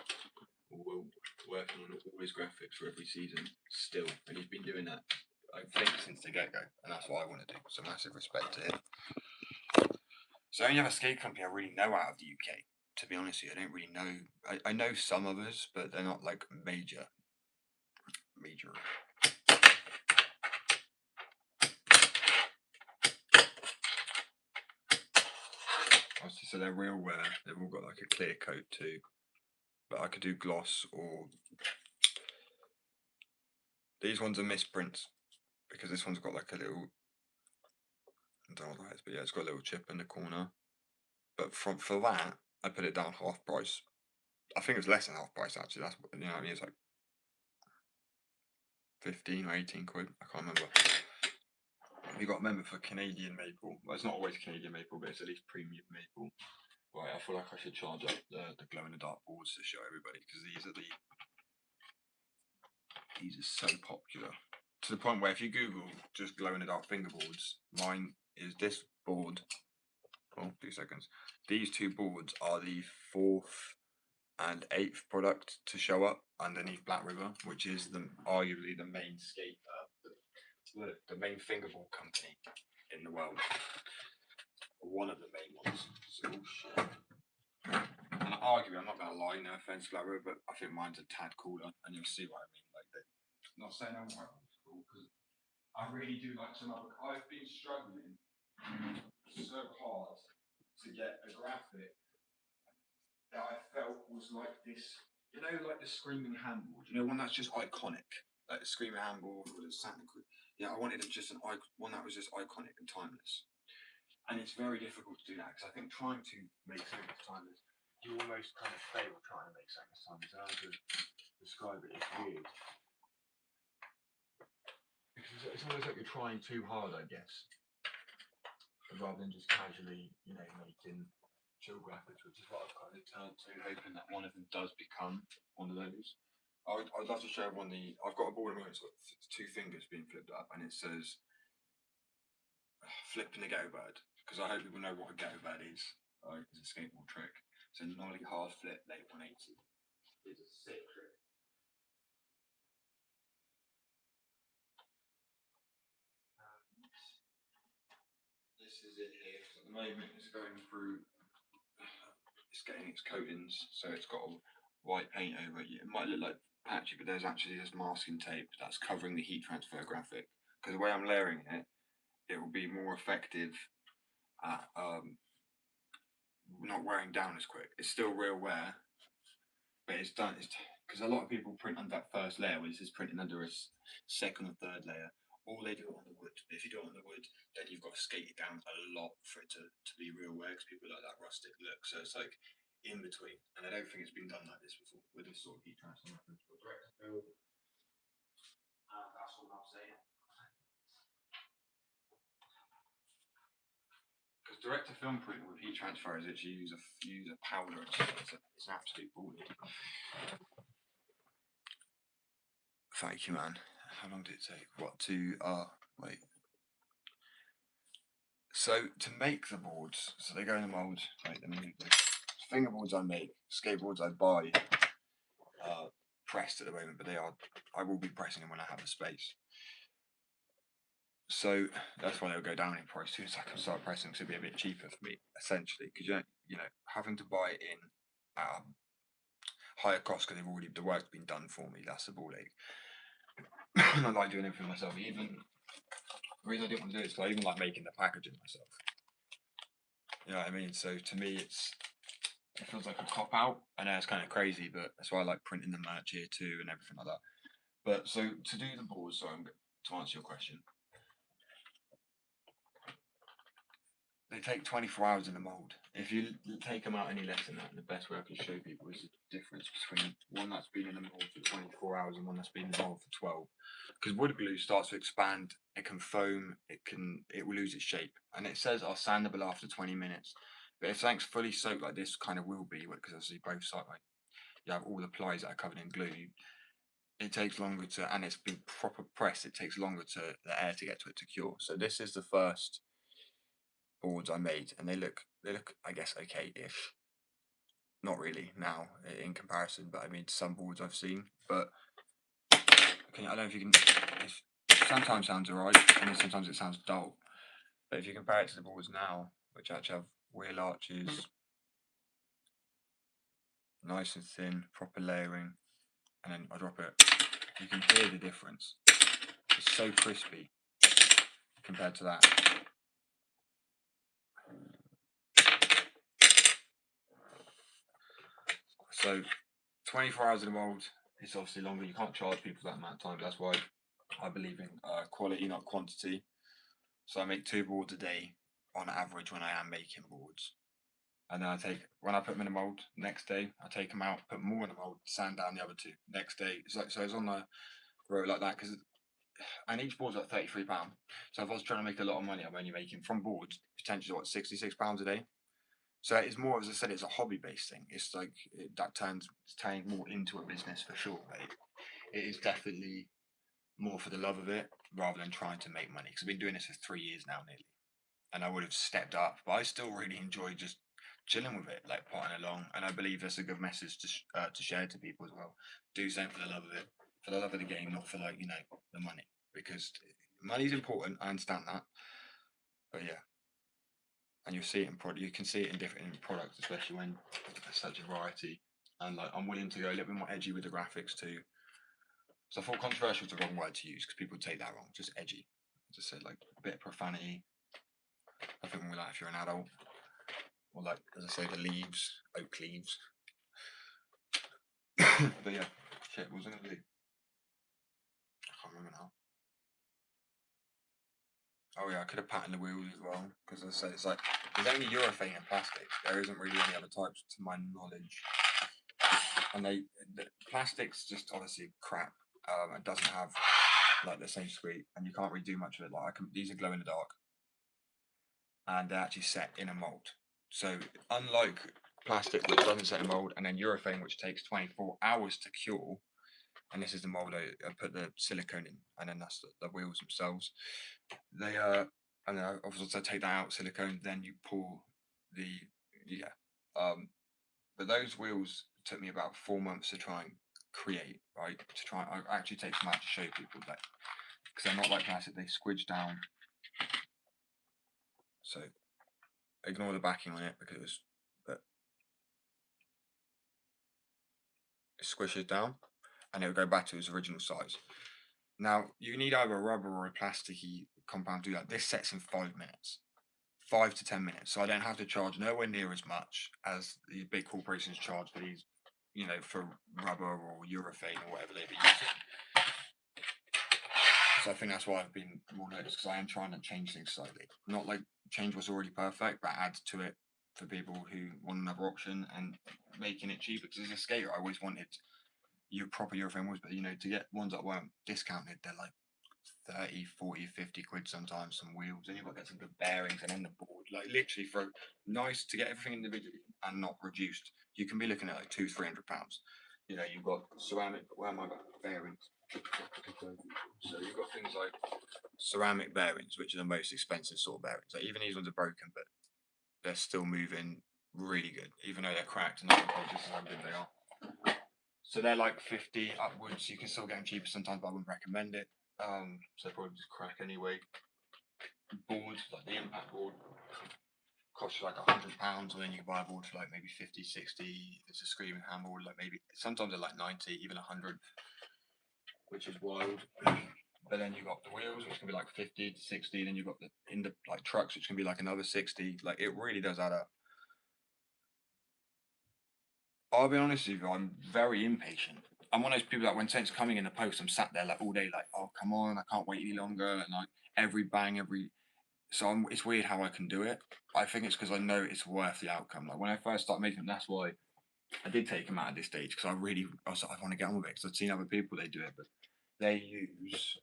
graphics for every season still, and he's been doing that I think since the get go, and that's what I want to do. So massive respect to him. So the only other skate company I really know out of the UK, to be honest with you, I don't really know. I know some others, but they're not like major. Obviously, so they're real wear. They've all got like a clear coat too. But I could do gloss or these ones are misprints because this one's got like a little. I don't know what that is, but yeah, it's got a little chip in the corner. But for that, I put it down half price. I think it's less than half price actually. That's what I mean. It's like 15 or 18 quid. I can't remember. You got to remember for Canadian maple. Well, it's not always Canadian maple, but it's at least premium maple. Right, I feel like I should charge up the glow in the dark boards to show everybody because these are so popular to the point where if you Google just glow in the dark fingerboards, mine is this board. Oh, 2 seconds. These two boards are the 4th and 8th product to show up underneath Black River, which is arguably the main skate, the main fingerboard company in the world, one of the main ones. So, oh shit. And arguably, I'm not going to lie, no offense, Black River, but I think mine's a tad cooler, and you'll see what I mean. Like, not saying I'm right old school because I really do like some other. I've been struggling so hard to get a graphic that I felt was like this, like the Screaming Handboard. One that's just iconic, like the Screaming Handboard or the Santa Cruz. Yeah, I wanted just one that was just iconic and timeless. And it's very difficult to do that because I think trying to make something that's timeless, you almost kind of fail trying to make something that's timeless. How to describe it is weird because it's almost like you're trying too hard, I guess, rather than just casually, making chill graphics, which is what I've kind of turned to, hoping that one of them does become one of those. I'd love to show everyone I've got a board at the moment, it's got 2 fingers being flipped up, and it says flipping the ghetto bird, because I hope people know what a ghetto bird is. It's a skateboard trick. So nollie hard flip, late 180 is a sick trick. This is it here. So at the moment, it's going through. It's getting its coatings, so it's got a white paint over it. It might look like patchy, but there's actually this masking tape that's covering the heat transfer graphic. Because the way I'm layering it, it will be more effective at not wearing down as quick. It's still real wear, but it's done. It's because a lot of people print under that first layer, which is printing under a second or third layer. Or they do it on the wood. If you do it on the wood, then you've got to skate it down a lot for it to be real wear, because people like that rustic look. So it's like in between, and I don't think it's been done like this before with this sort of heat transfer. That's all I'm saying. Because direct to film printing with heat transfer is actually use a powder. It's an absolute ball. Thank you, man. How long did it take? What to wait. So to make the boards, so they go in the mould. Wait, let me move this. Fingerboards I make, skateboards I buy, pressed at the moment, but I will be pressing them when I have the space. So that's why they'll go down in price soon as I can start pressing, because it'll be a bit cheaper for me, essentially, because having to buy it in higher cost because the work's been done for me. That's the ball ache. I like doing everything myself. Even the reason I didn't want to do it is because I even like making the packaging myself. You know what I mean? So to me, it feels like a cop out. I know it's kind of crazy, but that's why I like printing the merch here too and everything like that. But so to do the boards, to answer your question, they take 24 hours in the mould. If you take them out any less than that, the best way I can show people is the difference between one that's been in the mould for 24 hours and one that's been in the mould for 12. Because wood glue starts to expand, it can foam, it will lose its shape. And it says are sandable after 20 minutes. But if something's fully soaked like this kind of will be, because obviously both sides, like you have all the plies that are covered in glue, it takes longer to, and it's been proper pressed, it takes longer to the air to get to it to cure. So this is the first boards I made, and they look I guess okay-ish. Not really now in comparison, but I mean some boards I've seen. But I don't know if you can. It sometimes sounds alright, and then sometimes it sounds dull. But if you compare it to the boards now, which actually have wheel arches, nice and thin, proper layering, and then I drop it, you can hear the difference. It's so crispy compared to that. So 24 hours in the mold is obviously longer. You can't charge people that amount of time. That's why I believe in quality, not quantity. So I make 2 boards a day on average when I am making boards. And then when I put them in the mold, next day I take them out, put more in the mold, sand down the other 2. Next day, so it's on the row like that, and each board's like £33. So if I was trying to make a lot of money, I'm only making from boards potentially £66 a day. So it's more, as I said, it's a hobby-based thing. It's like it's turning more into a business for sure. But it is definitely more for the love of it rather than trying to make money. Because I've been doing this for 3 years now, nearly, and I would have stepped up, but I still really enjoy just chilling with it, like potting along. And I believe that's a good message to share to people as well. Do something for the love of it, for the love of the game, not for the money, because money's important. I understand that, but yeah. And you see it in product. You can see it in different products, especially when there's such a variety. And like, I'm willing to go a little bit more edgy with the graphics too. So I thought controversial is the wrong word to use because people take that wrong. Just edgy. Just say like a bit of profanity. I think we like if you're an adult, or like as I say, the leaves, oak leaves. But yeah, shit. What was I gonna do? I can't remember now. Oh yeah, I could have patterned the wheels as well because as I say, it's like there's only urethane and plastic. There isn't really any other types to my knowledge. And the plastics just obviously crap. It doesn't have like the same sweet, and you can't really do much of it. Like these are glow in the dark, and they're actually set in a mold. So unlike plastic, which doesn't set in a mold, and then urethane, which takes 24 hours to cure, and this is the mold I put the silicone in, and then that's the wheels themselves. They and then obviously take that out silicone, then you pour the yeah. But those wheels took me about 4 months to try and create, right? I actually take some out to show people that because they're not like plastic, they squidge down. So ignore the backing on it because but it squishes down and it will go back to its original size. Now you need either a rubber or a plasticky compound to do that. This sets in 5 minutes. 5 to 10 minutes. So I don't have to charge nowhere near as much as the big corporations charge for these, for rubber or urethane or whatever they be using. So I think that's why I've been more noticed because I am trying to change things slightly. Not like change what's already perfect, but add to it for people who want another option and making it cheaper. Because as a skater, I always wanted your proper urethane wheels, but to get ones that weren't discounted, they're like 30, 40, 50 quid sometimes, some wheels, and you've got to get some good bearings and then the board. Like literally for nice to get everything individually and not reduced, you can be looking at like £200-300. You've got ceramic, where am I got bearings? So you've got things like ceramic bearings, which are the most expensive sort of bearings. Like even these ones are broken, but they're still moving really good, even though they're cracked and not just how good they are. So they're like 50 upwards. You can still get them cheaper sometimes, but I wouldn't recommend it. So probably just crack anyway. Boards like the impact board costs you like £100, and then you can buy a board for like maybe 50, 60. It's a screaming handboard, like maybe sometimes they're like 90, even 100, which is wild. But then you've got the wheels, which can be like 50 to 60. Then you've got the like trucks, which can be like another 60. Like it really does add up. I'll be honest with you, I'm very impatient. I'm one of those people that when something's coming in the post, I'm sat there like all day, like, oh come on, I can't wait any longer, and like every bang, every. So it's weird how I can do it. I think it's because I know it's worth the outcome. Like when I first started making them, that's why I did take them out at this stage because I was like, I want to get on with it because I've seen other people they do it, but they use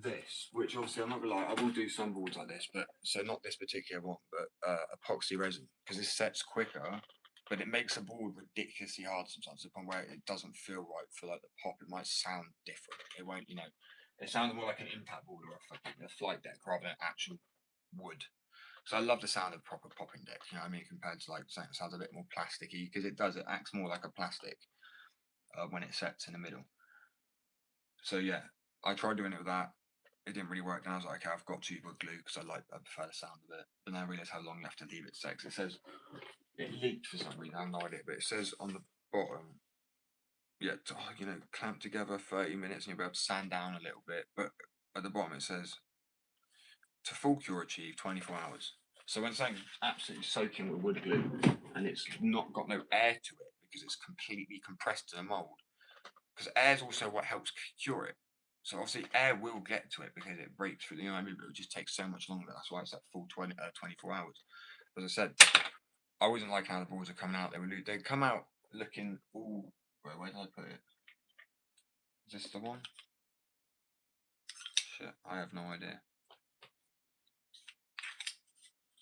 this, which obviously I'm not gonna lie, I will do some boards like this, but so not this particular one, but epoxy resin, because this sets quicker, but it makes a board ridiculously hard sometimes to the point where it doesn't feel right for like the pop. It might sound different. It won't, it sounds more like an impact board or a flight deck rather than actual wood. So I love the sound of proper popping deck, you know what I mean, compared to like something that sounds a bit more plasticky, because it acts more like a plastic when it sets in the middle. So yeah, I tried doing it with that. It didn't really work. And I was like, okay, I've got to use wood glue because I prefer the sound of it. But then I realised how long you have to leave it set. It says it leaked for some reason. I have no idea, but it says on the bottom, yeah, clamp together 30 minutes and you'll be able to sand down a little bit. But at the bottom it says to full cure achieve 24 hours. So when something's absolutely soaking with wood glue and it's not got no air to it because it's completely compressed to the mold, because air is also what helps cure it. So obviously air will get to it because it breaks through, you know what I mean? But it would just take so much longer. That's why it's that full 24 hours. As I said, I wasn't like how the boards are coming out. They come out looking all. Where did I put it? Is this the one? Shit, I have no idea.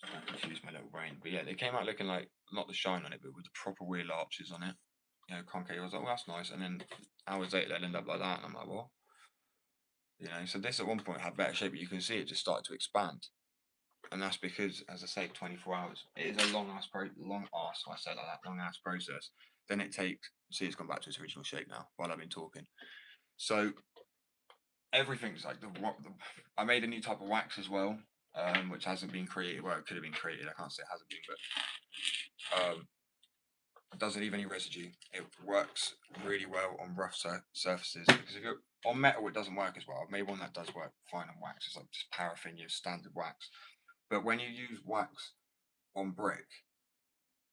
I confused my little brain. But yeah, they came out looking like not the shine on it, but with the proper wheel arches on it. Concave. I was like, well, that's nice. And then hours later, they'll end up like that, and I'm like, what? So this at one point had better shape, but you can see it just started to expand. And that's because, as I say, 24 hours. It is a long ass I say like that, long ass process. Then it takes, see, it's gone back to its original shape now while I've been talking. So everything's like I made a new type of wax as well, which hasn't been created. Well, it could have been created. I can't say it hasn't been, but it doesn't leave any residue. It works really well on rough surfaces, because if you're on metal, it doesn't work as well. I've made one that does work fine on wax. It's like just paraffin, your standard wax. But when you use wax on brick,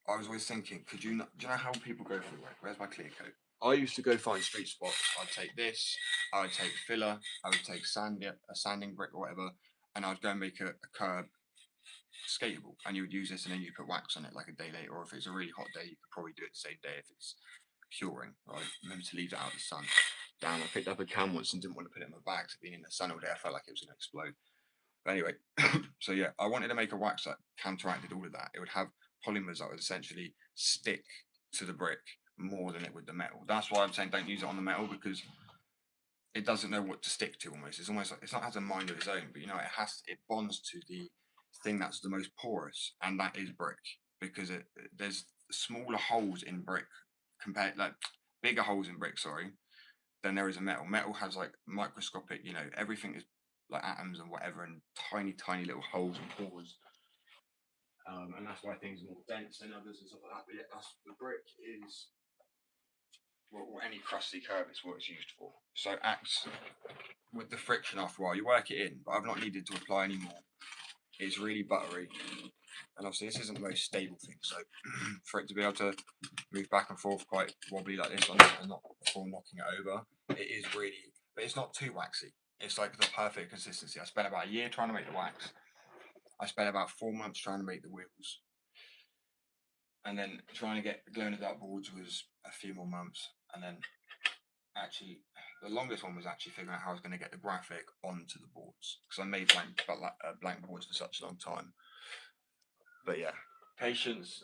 I was always thinking, do you know how people go through it? Where's my clear coat? I used to go find street spots. I'd take this, I would take filler, I would take a sanding brick or whatever, and I'd go and make a curb skatable. And you would use this and then you put wax on it like a day later, or if it's a really hot day, you could probably do it the same day if it's curing, right? Remember to leave it out of the sun. Damn, I picked up a can once and didn't want to put it in my bag, so being in the sun all day, I felt like it was going to explode. But anyway, so yeah, I wanted to make a wax that counteracted all of that. It would have polymers that would essentially stick to the brick more than it would the metal. That's why I'm saying don't use it on the metal, because it doesn't know what to stick to almost. It's almost like it's not has a mind of its own, but it bonds to the thing that's the most porous, and that is brick, because there's smaller holes in brick compared like bigger holes in brick, sorry, than there is in metal. Metal has like microscopic, everything is like atoms and whatever, and tiny, tiny little holes and pores. And that's why things are more dense than others and stuff like that. But yeah, the brick is, well, any crusty curb is what it's used for. So it acts with the friction after a while. You work it in, but I've not needed to apply any more. It's really buttery. And obviously this isn't the most stable thing, so for it to be able to move back and forth quite wobbly like this and not before knocking it over, it is really, but it's not too waxy. It's like the perfect consistency. I spent about a year trying to make the wax. I spent about 4 months trying to make the wheels. And then trying to get glow in the dark boards was a few more months. And then actually, the longest one was actually figuring out how I was going to get the graphic onto the boards, because I made blank boards for such a long time. But yeah, patience,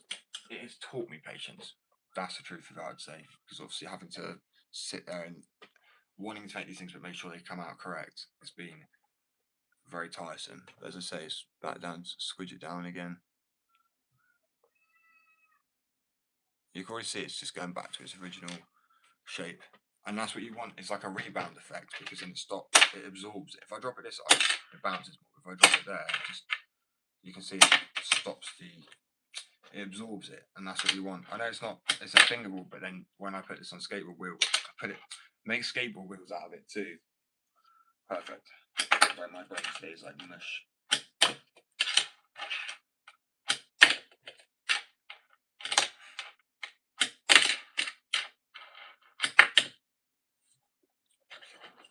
it has taught me patience. That's the truth of it, I'd say. Because obviously having to sit there and wanting to make these things but make sure they come out correct, it's been very tiresome. But as I say, it's back down, squidge it down again. You can already see it's just going back to its original shape. And that's what you want. It's like a rebound effect, because then it absorbs it. If I drop it this side, it bounces more. If I drop it there, you can see it stops it absorbs it, and that's what you want. I know it's a fingerboard, but then when I put this on skateboard wheel, make skateboard wheels out of it too. Perfect. Where my brain stays like mush.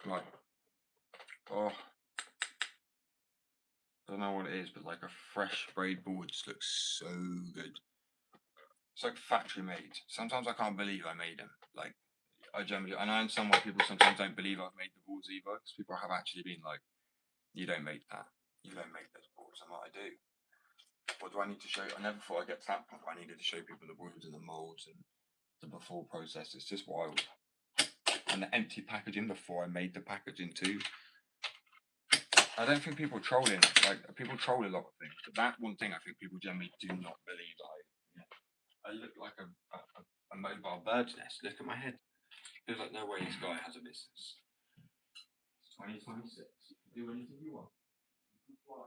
Like, oh, I don't know what it is, but like a fresh sprayed board just looks so good. It's like factory made. Sometimes I can't believe I made them. Like, I generally, and I understand why people sometimes don't believe I've made the boards either, because people have actually been like, You don't make that. You don't make those boards. And what I do. What do I need to show? I never thought I'd get to that point where I needed to show people the wounds and the moulds and the before process. It's just wild. And the empty packaging before I made the packaging too. I don't think people trolling, like, people troll a lot of things, but that one thing I think people generally do not believe that I look like a mobile bird's nest. Look at my head. There's like no way this guy has a business. It's 2026. You can do anything you want. You can fly.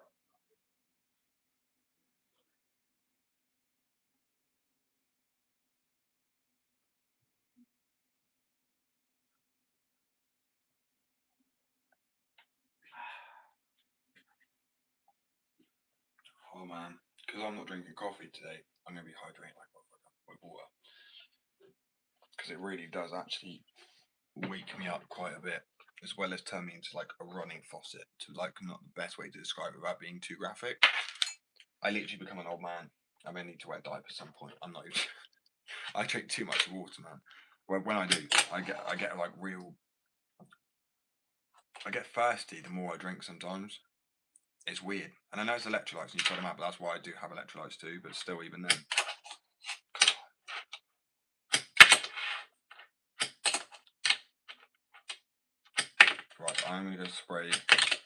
Oh man, because I'm not drinking coffee today, I'm gonna be hydrating like with water. Because it really does actually wake me up quite a bit, as well as turn me into like a running faucet. To like, not the best way to describe it without being too graphic. I literally become an old man. I may need to wear a diaper at some point. I'm not even. I drink too much water, man. Well, when I do, I get like real. I get thirsty the more I drink. Sometimes it's weird, and I know it's electrolytes and you put them out, but that's why I do have electrolytes too. But still, even then. Right, I'm gonna go spray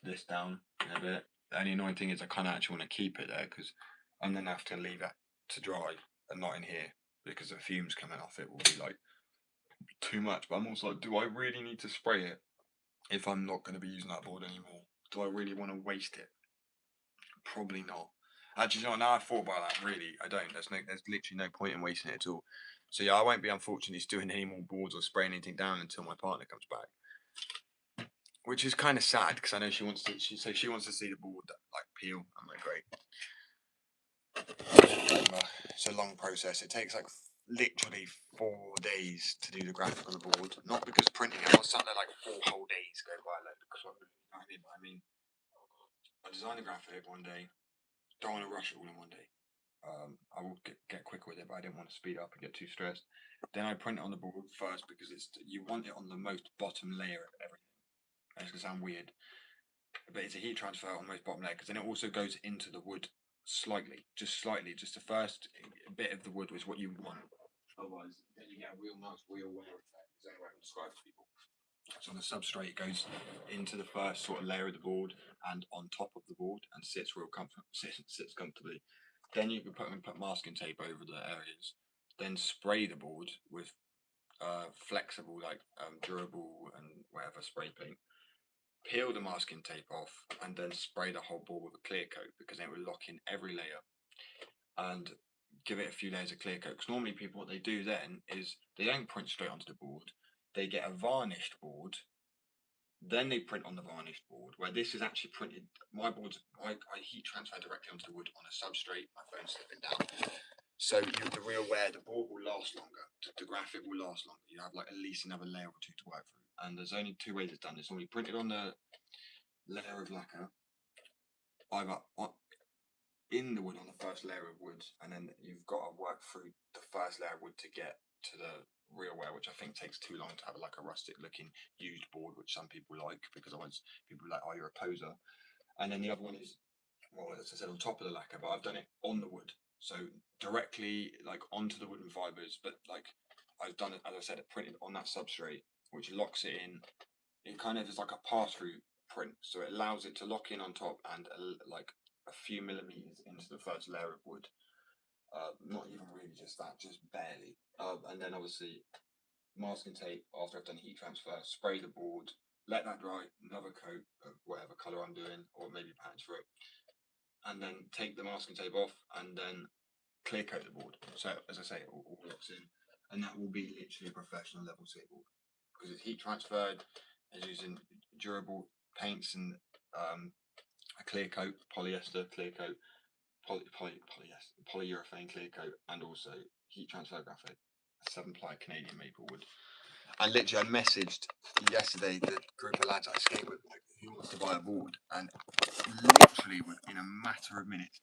this down in a bit. The only annoying thing is I kind of actually want to keep it there because I'm then have to leave it to dry and not in here because the fumes coming off it will be like too much. But I'm also like, do I really need to spray it if I'm not going to be using that board anymore? Do I really want to waste it? Probably not. Actually, you know, now I thought about that, really, I don't. There's literally no point in wasting it at all. So yeah, I won't be unfortunately doing any more boards or spraying anything down until my partner comes back. Which is kind of sad because I know she wants to. She wants to see the board like peel. I'm like, great. It's a long process. It takes like literally 4 days to do the graphic on the board. Not because printing it. I was sat there like 4 whole days go by. Like, I mean, I designed the graphic one day. Don't want to rush it all in one day. I will get quicker with it, but I didn't want to speed up and get too stressed. Then I print it on the board first because you want it on the most bottom layer of everything. And it's gonna sound weird, but it's a heat transfer on the most bottom layer because then it also goes into the wood slightly, just slightly. Just the first bit of the wood was what you want. Otherwise, then you get a real nice, real wear effect. Is the only way I can describe it to people. So on the substrate, it goes into the first sort of layer of the board and on top of the board and sits sits comfortably. Then you can put masking tape over the areas. Then spray the board with flexible, like durable and whatever spray paint. Peel the masking tape off and then spray the whole board with a clear coat because then it will lock in every layer and give it a few layers of clear coat. Because normally people, what they do then is they don't print straight onto the board. They get a varnished board, then they print on the varnished board. Where this is actually printed. My boards, I heat transfer directly onto the wood on a substrate. My phone's slipping down. So the real wear, the board will last longer. The graphic will last longer. You have like at least another layer or two to work through. And there's only two ways it's done. It's normally printed on the layer of lacquer, either in the wood on the first layer of wood, and then you've got to work through the first layer of wood to get to the real wear, which I think takes too long to have like a rustic looking used board, which some people like because otherwise people are like, oh, you're a poser. And then the other one is, well, as I said, on top of the lacquer, but I've done it on the wood, so directly like onto the wooden fibers, but like I've done it, as I said, it printed on that substrate, which locks it in. It kind of is like a pass-through print, so it allows it to lock in on top and like a few millimeters into the first layer of wood. Not even really just that, just barely. And then obviously masking tape after I've done heat transfer, spray the board, let that dry, another coat of whatever colour I'm doing, or maybe patch for it, and then take the masking tape off and then clear coat the board. So as I say, it all locks in, and that will be literally a professional level tape board because it's heat transferred. It's using durable paints and a clear coat, polyester clear coat, polyurethane clear coat, and also heat transfer graphic, 7-ply Canadian maple wood. And literally, I messaged yesterday the group of lads I skate with, like, who wants to buy a board, and literally within a matter of minutes,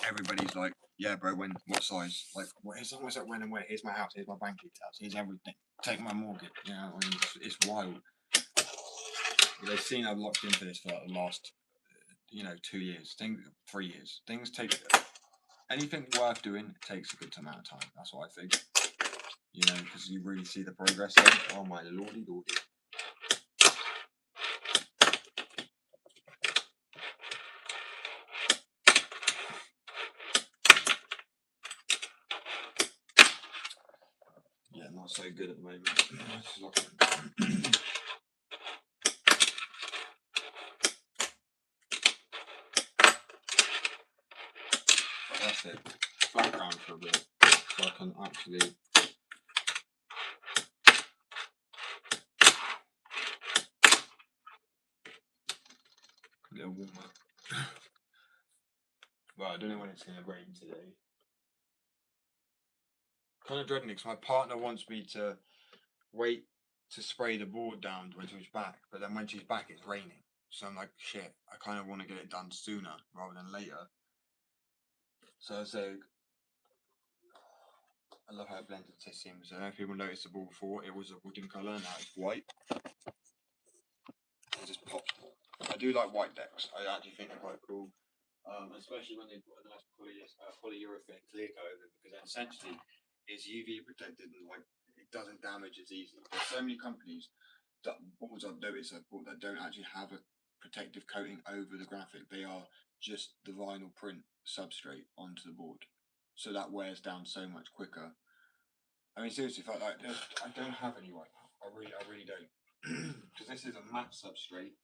everybody's like, yeah, bro, when, what size? Like, it's almost like when and where. Here's my house, here's my bank details, here's everything. Take my mortgage. You know, I mean, it's wild. They've seen I've locked into this for like the last 2 years, 3 years. Things take anything worth doing takes a good amount of time. That's what I think. Because you really see the progress then. Oh my lordy lordy. Yeah, not so good at the moment. That's it. Flat ground for a bit, so I can actually. A little warmer. Well, I don't know when it's going to rain today. Kind of dreading it because my partner wants me to wait to spray the board down when she's back, but then when she's back, it's raining. So I'm like, shit, I kind of want to get it done sooner rather than later. So I say, I love how it blended the seams. I don't know if people noticed the ball before, it was a wooden colour, now it's white. It just pops. I do like white decks, I actually think they're quite cool. Especially when they put a nice polyurethane clear coat over it, because then essentially it's UV protected and like it doesn't damage as easily. There's so many companies that boards I've noticed I've bought that don't actually have a protective coating over the graphic. They are just the vinyl print substrate onto the board, so that wears down so much quicker. I mean, seriously, if I don't have any right now. I really don't, because this is a matte substrate.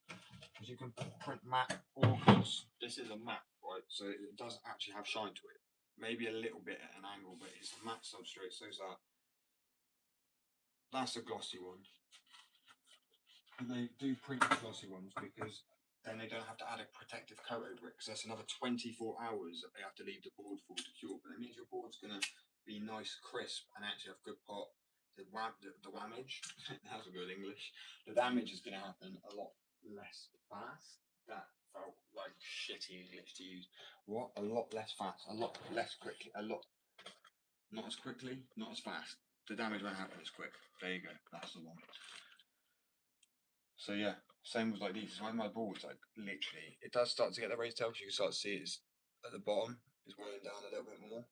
Because you can print matte or gloss. This is a matte, right? So it doesn't actually have shine to it. Maybe a little bit at an angle, but it's a matte substrate. So that's a glossy one. And they do print the glossy ones because then they don't have to add a protective coat over it, because that's another 24 hours that they have to leave the board for to cure. But it means your board's going to be nice, crisp, and actually have good pot. The damage, that's a good English. The damage is going to happen a lot less fast. That felt like shitty English to use. What? A lot less fast, a lot less quickly, a lot not as quickly, not as fast. The damage won't happen as quick. There you go. That's the one. So yeah, same with like these. Like my boards, like literally, it does start to get the raised tails. You can start to see it's at the bottom is wearing down a little bit more,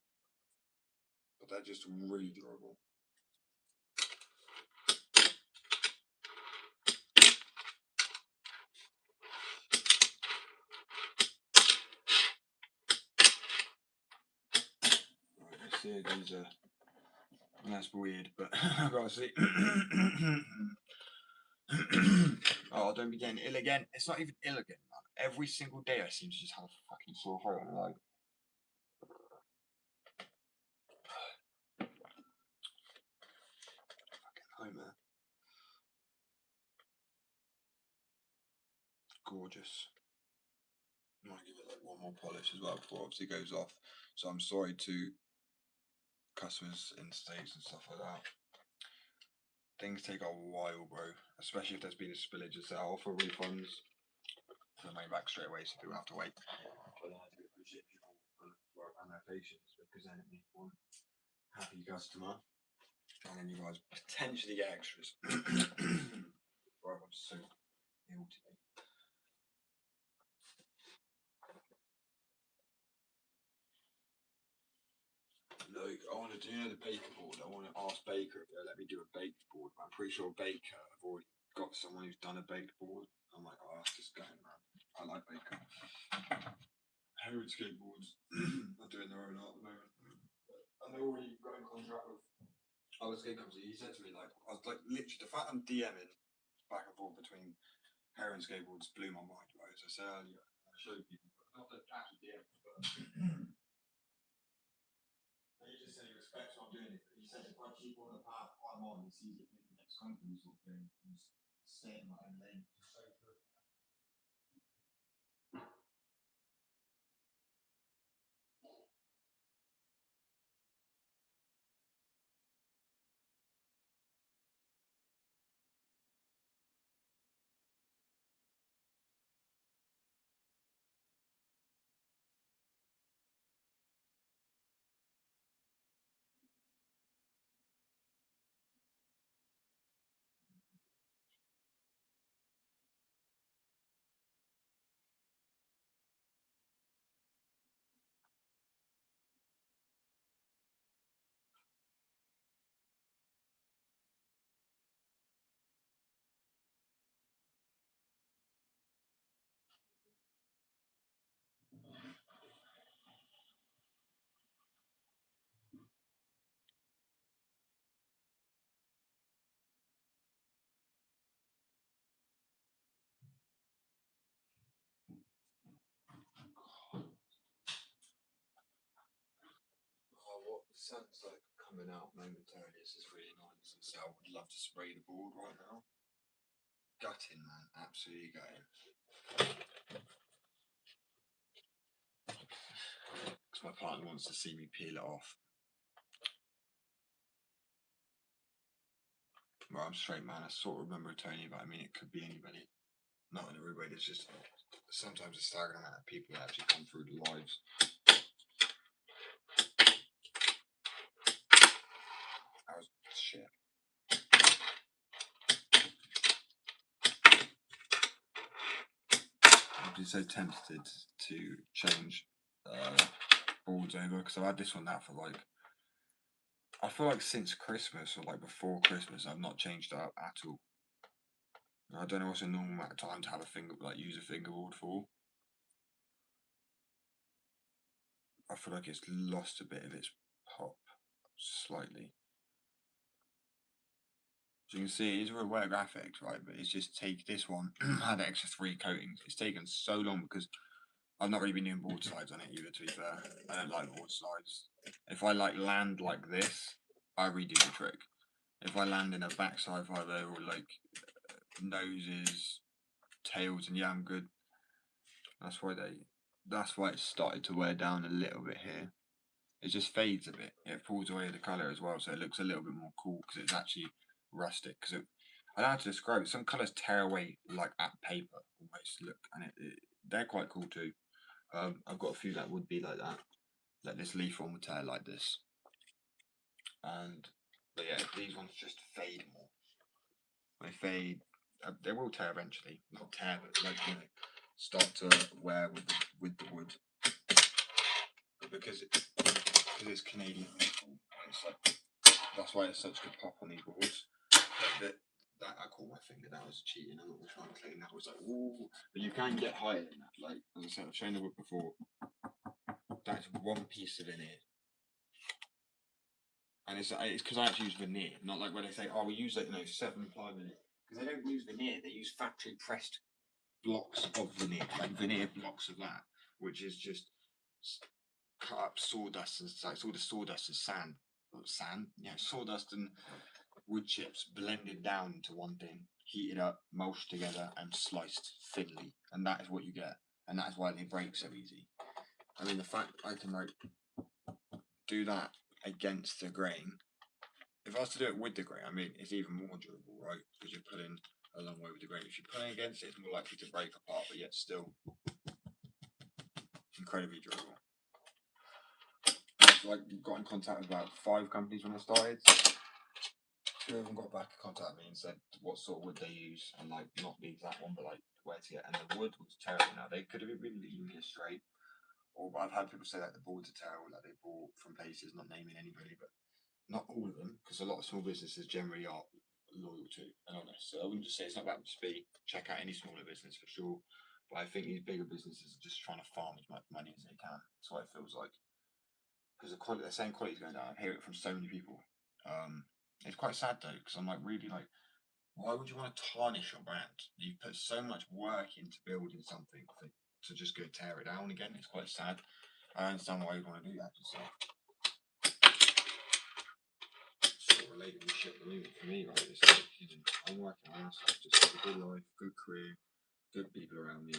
but they're just really durable. Right, let's see. These are. That's weird, but I gotta see. Oh, don't be getting ill again. It's not even ill again, man. Every single day I seem to just have a fucking sore throat. I'm like, fucking nightmare. Gorgeous. I might give it like one more polish as well before obviously it goes off. So I'm sorry to customers in the States and stuff like that. Things take a while, bro. Especially if there's been a spillage. I'll offer refunds for the money back straight away, so people have to wait. But I do appreciate people and their patience, because then it means one happy customer, and then you guys potentially get extras. Right, I'm so ill today. Like, I want to do the baker board. I want to ask Baker if they'll let me do a baked board. But I'm pretty sure Baker have already got someone who's done a baked board. I'm like, oh, that's just going, man. I like Baker. Herod skateboards are doing their own art at the moment, and they're already got in contract with other skate companies. He said to me, like, I was like, literally, the fact I'm DMing back and forth between Heron skateboards blew my mind, right? As I said earlier, I showed people, but not the actual DMs, but he just said he respects what I'm doing. He said if I keep on the path I'm on, he sees it being the next company sort of thing, and just stay in my own lane. It's so true. sun's like coming out momentarily. This is really nice. So I would love to spray the board right now. Gutting, man, absolutely gutting. Because my partner wants to see me peel it off. Well, I'm straight, man. I sort of remember Tony, but I mean, it could be anybody. Not in a rude way. There's just sometimes a staggering amount of people that actually come through the lives. That was shit. I've been so tempted to change boards over because I've had this one now for like, I feel like since Christmas or like before Christmas, I've not changed it up at all. I don't know what's a normal amount of time to have a finger, like use a fingerboard for. I feel like it's lost a bit of its pop slightly. So you can see it's real wear graphics, right? But it's just take this one, had an extra 3 coatings. It's taken so long because I've not really been doing board slides on it either, to be fair. I don't like board slides. If I like land like this, I redo the trick. If I land in a backside fiber or like noses, tails, and yeah, I'm good. That's why it started to wear down a little bit here. It just fades a bit. It pulls away the colour as well, so it looks a little bit more cool because it's actually rustic. Because I don't know how to describe it. Some colours tear away like at paper almost look, and they're quite cool too. I've got a few that would be like that. Like this leaf one would tear like this, but yeah, these ones just fade more. They fade. They will tear eventually. Not tear, but like start to wear with the wood. But because it's Canadian maple, it's like that's why it's such good pop on these boards. That I caught my finger. That was cheating. I'm not trying to clean that. Was like, ooh, but you can get higher than that. Like as I said, I've shown the wood before. That's one piece of veneer, and it's because I actually use veneer, not like when they say, oh, we use like 7-ply veneer, because they don't use veneer. They use factory pressed blocks of veneer, like veneer blocks of that, which is just cut up sawdust and like all the sawdust is sawdust and wood chips blended down into one thing, heated up, mulched together, and sliced thinly, and that is what you get, and that is why they break so easy. I mean, the fact I can like do that against the grain. If I was to do it with the grain, I mean, it's even more durable, right? Because you're putting a long way with the grain. If you're putting against it, it's more likely to break apart, but yet still incredibly durable. I've like got in contact with about 5 companies when I started. 2 of them got back in contact with me and said what sort of wood they use, and like not the exact one, but like where to get. And the wood was terrible. Now they could have been leaving me straight, or I've had people say that the boards are terrible, that they bought from places, not naming anybody, but not all of them, because a lot of small businesses generally are loyal to and honest. So I wouldn't just say it's not about speed. Check out any smaller business for sure. But I think these bigger businesses are just trying to farm as much money as they can. That's what it feels like. Because the same quality is going down. I hear it from so many people. It's quite sad though, because I'm like really like, why would you want to tarnish your brand? You've put so much work into building something to just go tear it down again. It's quite sad. I understand why you want to do that. So sort of related with shit at the moment for me, right? It's like, I'm working on myself, just have a good life, good career, good people around me.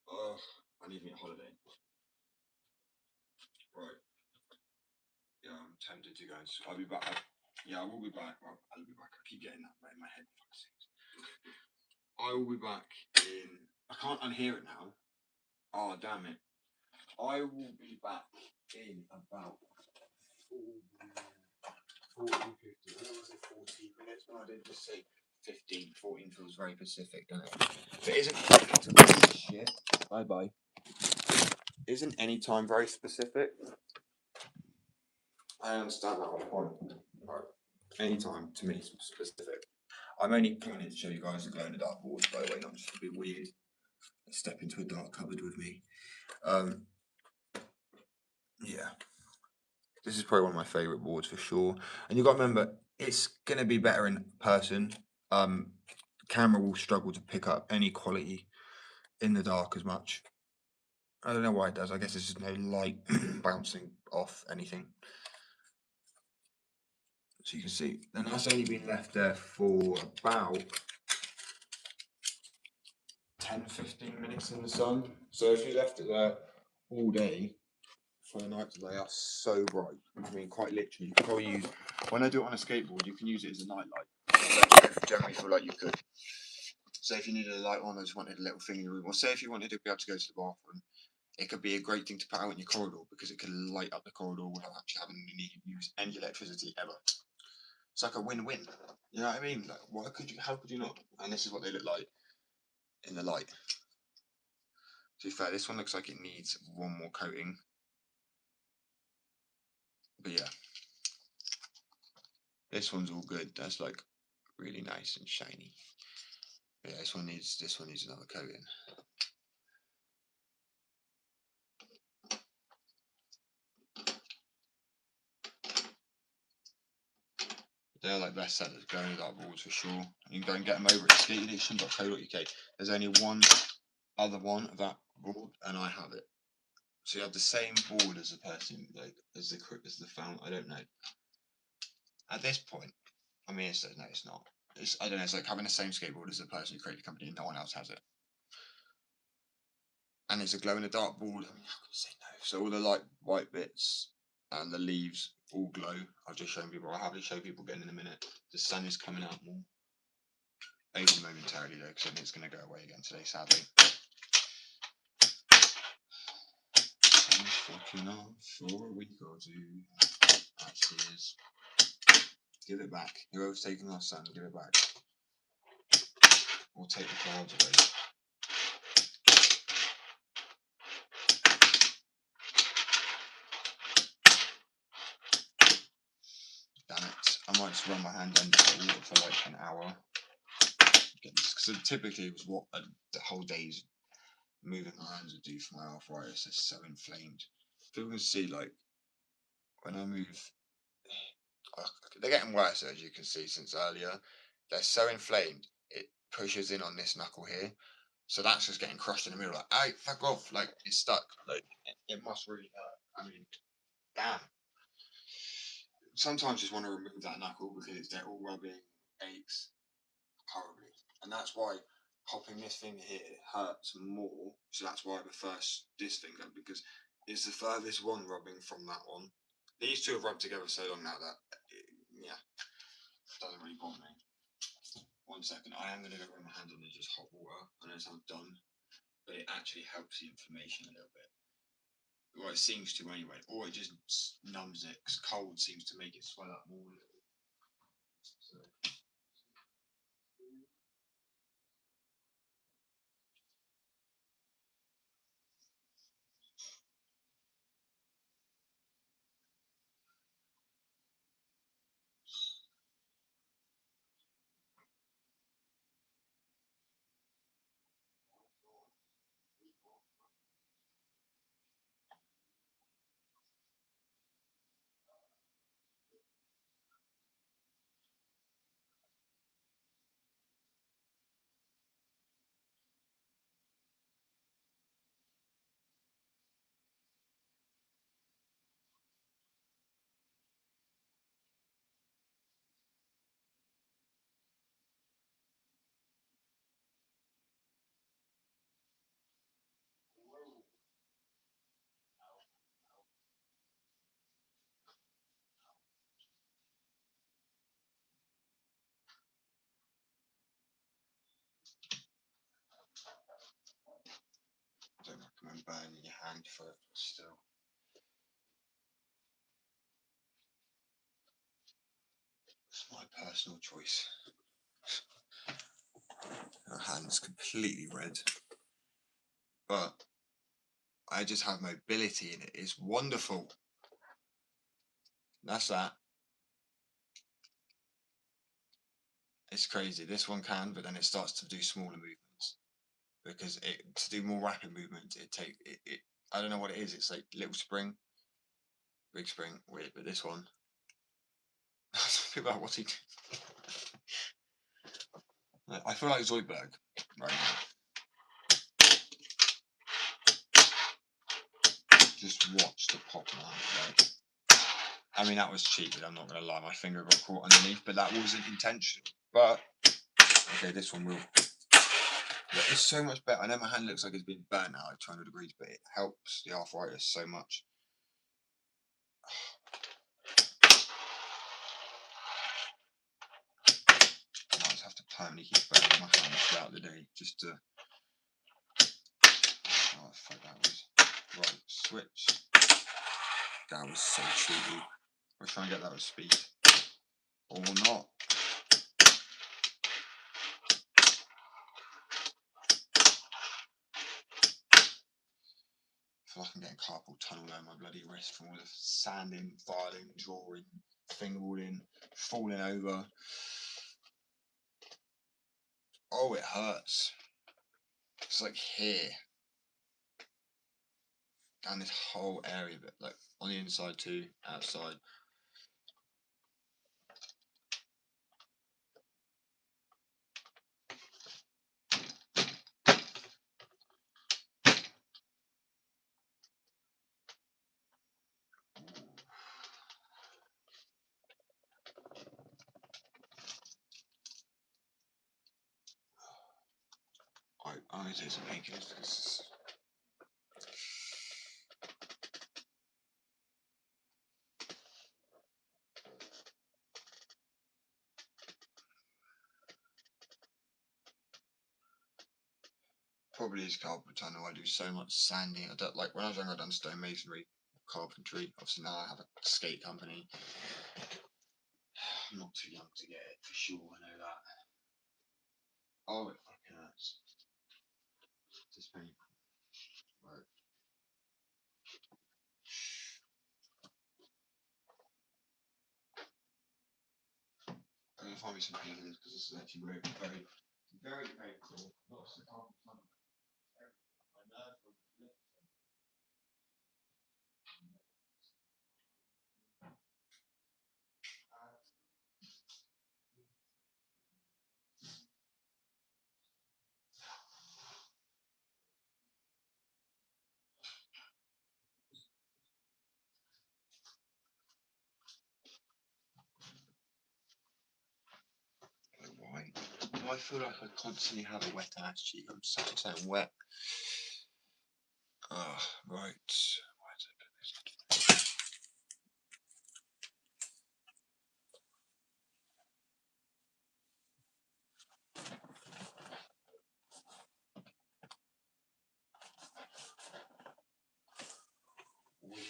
Oh, I need me a holiday. Right. Yeah, I'm tempted to go. I'll be back. Yeah, I will be back. Well, I'll be back. I keep getting that in my head. I will be back in. I can't unhear it now. Oh, damn it. I will be back in about 40, 50. I don't want to say 14 minutes, but I did just say 15. 14 feels very Pacific, doesn't it? But isn't shit. Bye bye. Isn't any time very specific? I understand that whole point. Right. Any time to me is specific. I'm only planning to show you guys the glow in the dark boards, by the way, not just to be weird. Step into a dark cupboard with me. Yeah. This is probably one of my favourite boards for sure. And you've got to remember, it's going to be better in person. Camera will struggle to pick up any quality in the dark as much. I don't know why it does. I guess there's just no light bouncing off anything. So you can see, and that's only been left there for about 10-15 minutes in the sun. So if you left it there all day, for the nights they are so bright. I mean, quite literally, you can probably use, when I do it on a skateboard, you can use it as a night light. I generally feel like you could. Say if you needed a light on, or just wanted a little thing in your room, or say if you wanted to be able to go to the bathroom, it could be a great thing to put out in your corridor because it could light up the corridor without actually having to need to use any electricity ever. It's like a win-win. You know what I mean? Like, why could you? How could you not? And this is what they look like in the light. To be fair, this one looks like it needs one more coating. But yeah, this one's all good. That's like really nice and shiny. But yeah, this one needs another coating. They're like best sellers, glow in the dark boards for sure. You can go and get them over at skateedition.co.uk. There's only one other one of that board, and I have it. So you have the same board as the person, like as the fount. I don't know. At this point, I mean, no, it's not. I don't know. It's like having the same skateboard as the person who created the company, and no one else has it. And it's a glow in the dark board. I mean, how can you say no? So all the like white bits and the leaves all glow. I'll just show people. I'll happily show people again in a minute. The sun is coming out more. Only momentarily though, because I think it's going to go away again today, sadly. Sun's fucking off for a week or two. Actually is. Give it back. Whoever's taking our sun, give it back. Or take the clouds away. Damn it. I might just run my hand under the water for like an hour. Because typically it was what the whole day's moving my hands would do for my arthritis. It's so inflamed. People can see, like, when I move, they're getting worse as you can see since earlier. They're so inflamed, it pushes in on this knuckle here. So that's just getting crushed in the middle. Like, hey, fuck off. Like, it's stuck. Like, it must really hurt. I mean, damn. Sometimes just want to remove that knuckle because they're all rubbing, aches horribly. And that's why popping this finger here hurts more. So that's why I prefer this finger, because it's the furthest one rubbing from that one. These two have rubbed together so long now that, yeah, doesn't really bother me. 1 second, I am going to go run my hands on just hot water, and as I'm done, but it actually helps the inflammation a little bit. Well, it seems to anyway, or it just numbs it, because cold seems to make it swell up more. So. I don't recommend burning your hand for it, but still. It's my personal choice. Her hand's completely red. But I just have mobility in it. It's wonderful. That's that. It's crazy. This one can, but then it starts to do smaller movements. Because to do more rapid movements, it. I don't know what it is. It's like little spring. Big spring, weird, but this one. About what's he doing? I feel like Zoidberg right now. Just watch the pop out, right? I mean, that was cheated, I'm not going to lie. My finger got caught underneath, but that wasn't intentional. But, okay, this one will. Yeah, it's so much better. I know my hand looks like it's been burnt out at 200 degrees, but it helps the arthritis so much. I just have to permanently keep burning my hand throughout the day just to. Oh, fuck, that was. Right, switch. That was so cheaty. We'll try and get that with speed. Or not. I feel like I'm getting carpal tunnel down my bloody wrist from all the sanding, filing, drawing, fingerboarding, falling over. Oh, it hurts. It's like here. Down this whole area, but like on the inside too, outside. I'm going to take some painkillers because probably is carpal tunnel. I do so much sanding. I don't, like when I was younger, I done stone masonry, carpentry. Obviously now I have a skate company. I'm not too young to get it for sure. I know that. Oh, it fucking hurts. It's painful. Right. I'm gonna find me some painkillers because this is actually very, very, very painful. Lots of carpal tunnel. My nerve was lit. Why? Do I feel like I constantly have a wet ass cheek? I'm so wet. Right. Weird.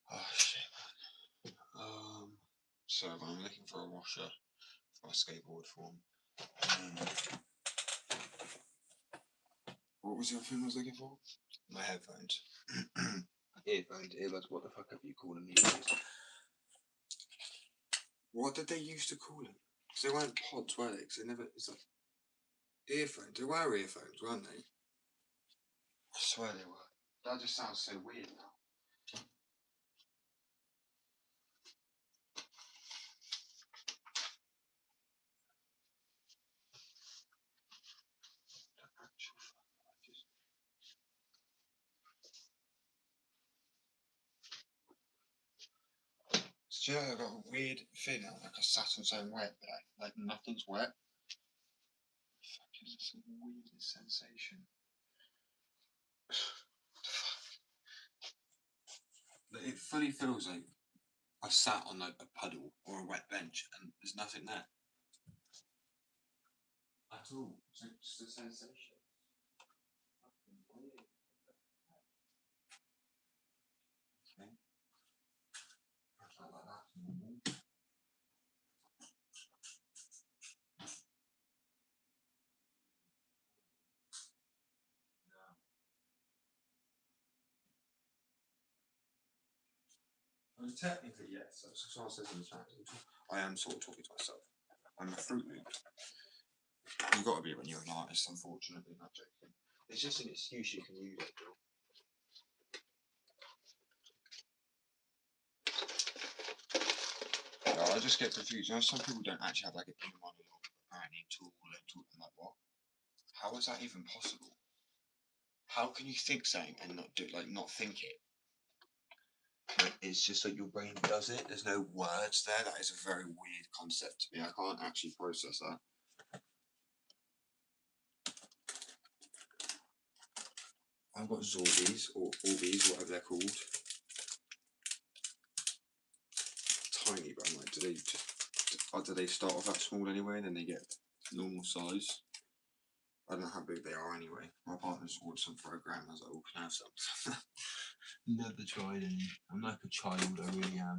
Oh shit. So I'm looking for a washer for my skateboard form. What was the other thing I was looking for? My headphones. Earphones, earbuds, what the fuck have you called them these days? What did they used to call them? Because they weren't pods, were they? Because they never. It's like earphones. They were earphones, weren't they? I swear they were. That just sounds so weird now. It's Do you know I've got a weird feeling like I sat on something wet, but like nothing's wet. Fuck, is this a weird sensation? It fully feels like I sat on a puddle or a wet bench and there's nothing there at all. It's just a sensation. Fucking weird. Okay. Perhaps not like that's normal. I mean, technically, yes. So someone says in the chat, I am sort of talking to myself. I'm a Fruit Loop. You've got to be when you're an artist, unfortunately, not joking. It's just an excuse you can use it, Bill. Yeah, I just get confused. You know, some people don't actually have like an inner monologue, apparently, tool and talking like what? How is that even possible? How can you think something and not do like not think it? Like, it's just like your brain does it. There's no words there. That is a very weird concept to me. I can't actually process that. I've got Zorbies or Orbeez, whatever they're called. Tiny, but I'm like, do they start off that small anyway, and then they get normal size? I don't know how big they are anyway. My partner's ordered some for a grandma. I was like, oh, can I have some? Never tried any. I'm like a child, I really am.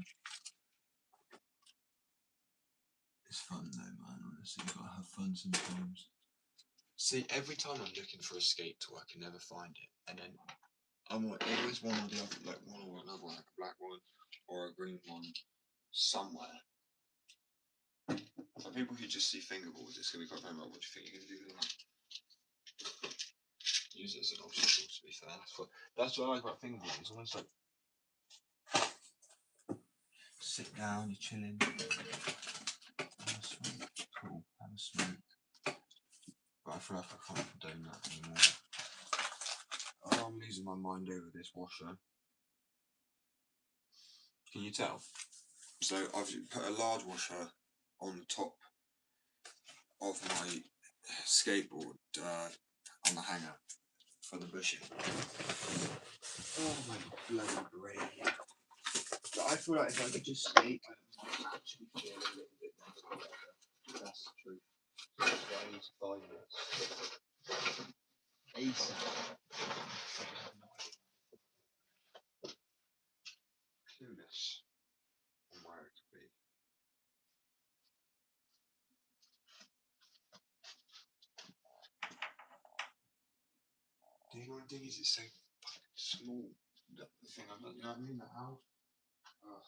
It's fun though, man, honestly. You gotta have fun sometimes. See, every time I'm looking for a skate tool, I can never find it. And then I'm like, always one or the other, like one or another one, like a black one or a green one, somewhere. For people who just see fingerboards, it's gonna be quite funny. Like, what do you think you're gonna do with that? Use it as an obstacle, to be fair. That's what I like about fingerboards. It's almost like sit down, you're chilling, have a smoke. Cool, have a smoke. But I feel like I can't condone that anymore. Oh, I'm losing my mind over this washer. Can you tell? So I've put a large washer on the top of my skateboard on the hanger for the bushing. Oh my bloody brain. But I feel like if I could just skate, I might actually feel a little bit better. That's the truth. That's why I need to buy this. ASAP. Clueless on where it could be. The only thing is it's so fucking small. The thing I'm not, you know what I mean? The house. Oh,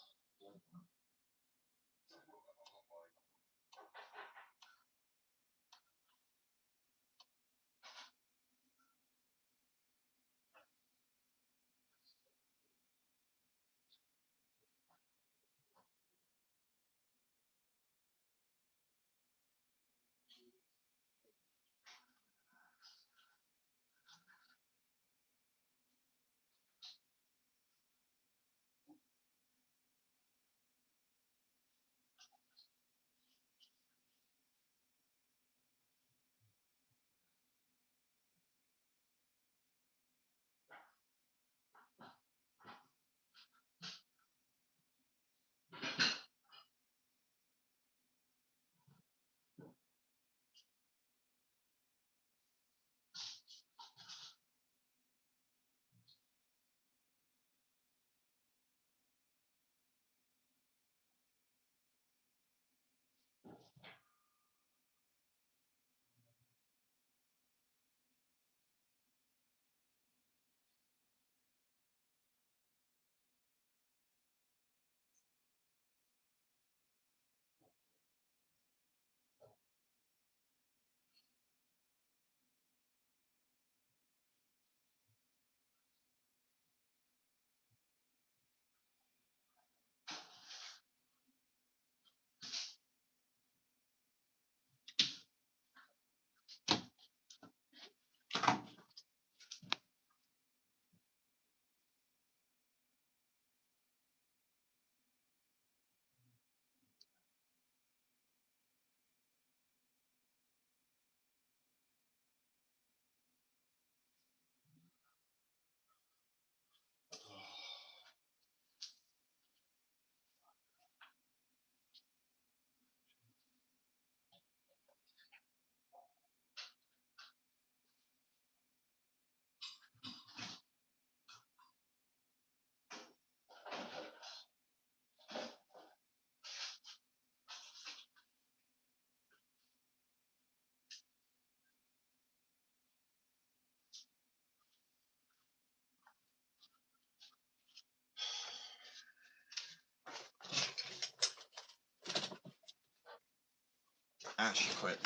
actually quit.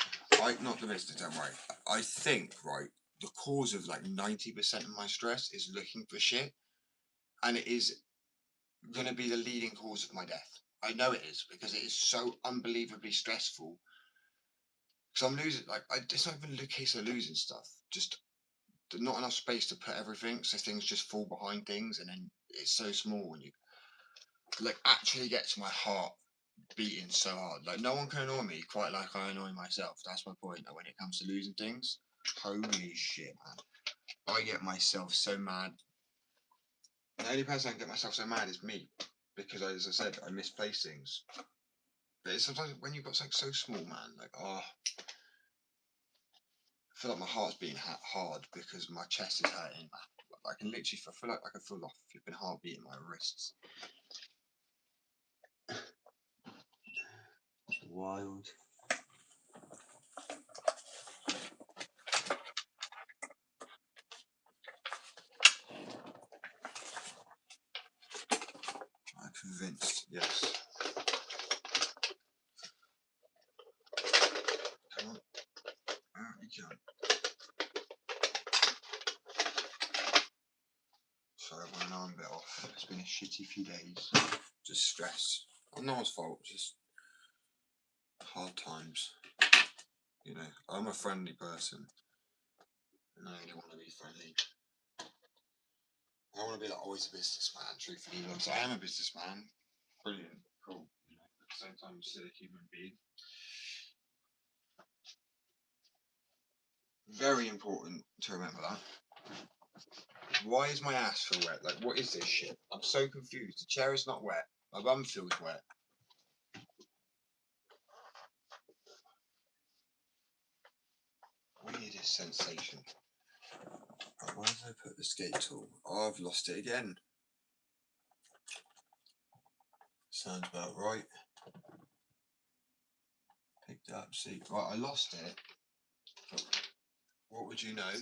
Not the business, don't worry. I think, right, the cause of like 90% of my stress is looking for shit, and it is going to be the leading cause of my death. I know it is because it is so unbelievably stressful. Because I'm losing, like, it's not even a case of losing stuff. Just not enough space to put everything, so things just fall behind things, and then it's so small when you like actually gets my heart beating so hard. Like no one can annoy me quite like I annoy myself. That's my point. Like, when it comes to losing things, holy shit, man! I get myself so mad. And the only person I can get myself so mad is me, because as I said, I misplace things. But it's sometimes when you've got something so small, man, like I feel like my heart's beating hard because my chest is hurting. I can literally feel like I can feel like flipping heartbeat in my wrists. Wild. I'm convinced, yes. Come on. Out you go. Sorry, my arm bit off. It's been a shitty few days. Just stress. No one's fault, just hard times. You know, I'm a friendly person, and I only want to be friendly. I want to be like always a businessman, truthfully. Because I am a businessman. Brilliant, cool. You know, at the same time, I'm still a human being. Very important to remember that. Why is my ass feel wet? Like, what is this shit? I'm so confused. The chair is not wet. My bum feels wet. Weirdest sensation. Right, where did I put the skate tool? Oh, I've lost it again. Sounds about right. Picked it up, see. Right, I lost it. But what would you know?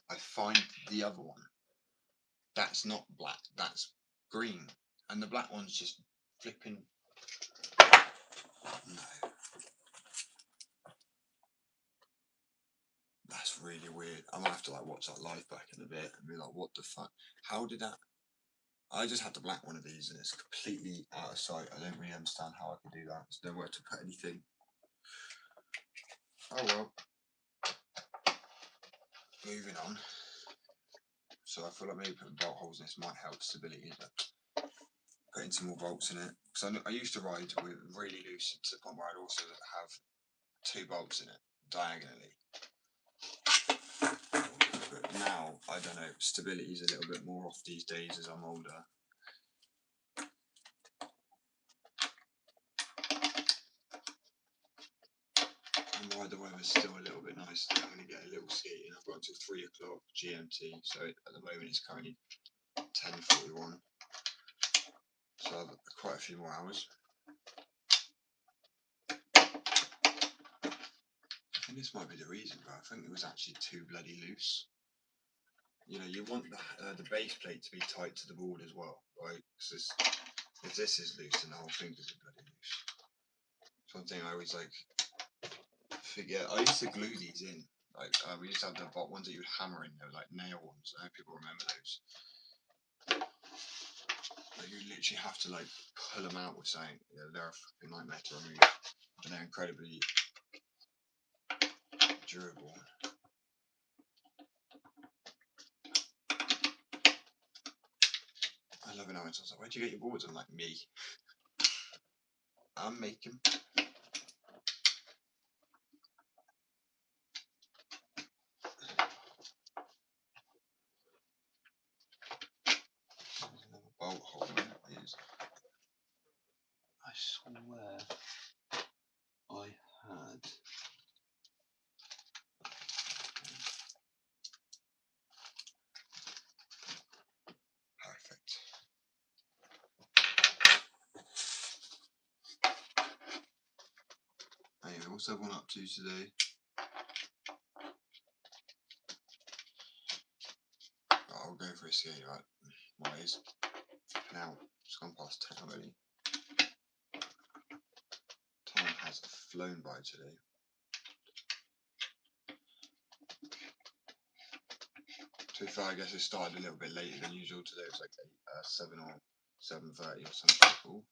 I find the other one. That's not black, that's green. And the black one's just flipping. No. That's really weird. I might have to like watch that live back in a bit and be like, what the fuck? How did that? I just had the black one of these and it's completely out of sight. I don't really understand how I could do that. There's nowhere to put anything. Oh well. Moving on. So I feel like maybe putting bolt holes in this might help stability, but putting some more bolts in it. Because I used to ride with really loose to the point where I'd also have 2 bolts in it diagonally. But now, I don't know, stability is a little bit more off these days as I'm older. And why the weather's still a little bit nice, I'm going to get a little skating. I've got until 3 o'clock GMT, so at the moment it's currently 10:41. So I've got quite a few more hours. I think this might be the reason, but I think it was actually too bloody loose. You know, you want the base plate to be tight to the board as well, right? Because if this is loose, then the whole thing is bloody loose. It's one thing I always like forget. I used to glue these in. Like we used to have the bot ones that you would hammer in. They were like nail ones. I hope people remember those. Like you literally have to like pull them out with something. Yeah, they're a fucking nightmare to remove, and they're incredibly durable. I love it now. It's like, where'd you get your boards? I'm like, me. I'm making. Another bolt hole in it is. I swear I had. Perfect. Anyway, what's everyone up to today? I'll go for a skate, right? What is now? It's gone past 10 already. Time has flown by today. To be fair, I guess it started a little bit later than usual today. It was like 7 or 7:30 or something. Ooh.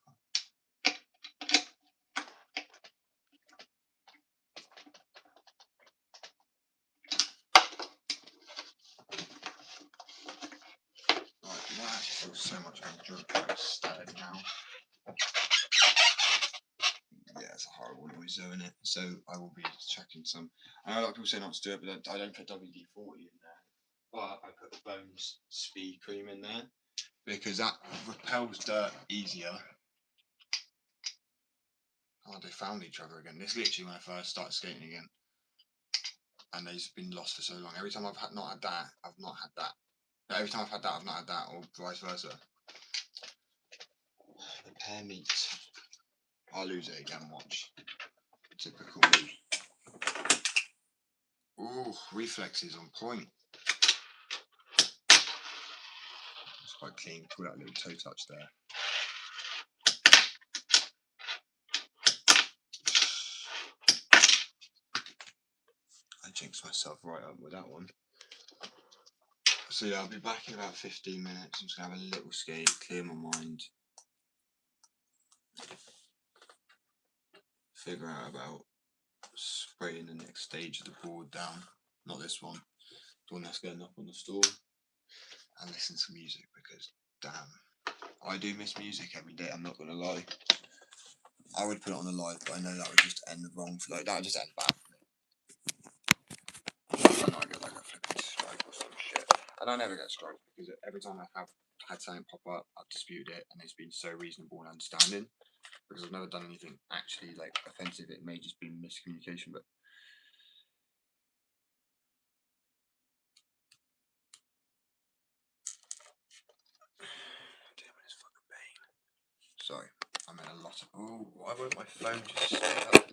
Right, that actually feels so much more drunk static now. Yeah, it's a horrible noise though, isn't it? So I will be checking some. I know a lot of people say not to do it, but I don't put WD-40 in there. But I put the Bones Speed Cream in there because that repels dirt easier. Oh, they found each other again. This is literally when I first started skating again. And they've been lost for so long. Every time I've not had that, I've not had that. No, every time I've had that, I've not had that, or vice versa. The pair meet. I'll lose it again, watch. Typical me. Ooh, reflexes on point. It's quite clean. Pull that little toe touch there. I jinxed myself right up with that one. So yeah, I'll be back in about 15 minutes. I'm just going to have a little skate, clear my mind. Figure out about spraying the next stage of the board down. Not this one. The one that's going up on the stall. And listen to music because, damn, I do miss music every day, I'm not going to lie. I would put it on a live, but I know that would just end wrong for that would just end bad for me. I know I get like a flipping strike or some shit. And I never get strikes because every time I have had something pop up, I've disputed it and it's been so reasonable and understanding. Because I've never done anything actually like offensive. It may just be miscommunication, but damn, it's fucking pain. Sorry, I'm in a lot of. Oh, why won't my phone just stay up?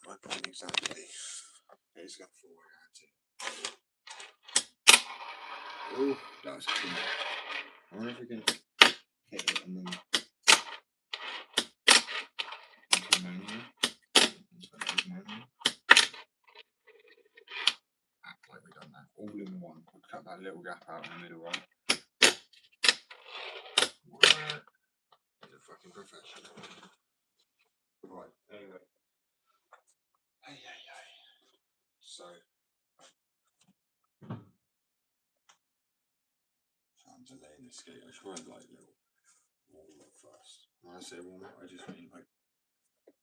My point exactly. It's got forward attitude. Oh, that was clean. I wonder if we can hit it and then into manual. Act like we've done that all in one. We'll cut that little gap out in the middle, right? What? He's a fucking professional. Right, anyway. Hey. So I'm delaying this skate. I tried like little warm up first. When I say warm up, I just mean like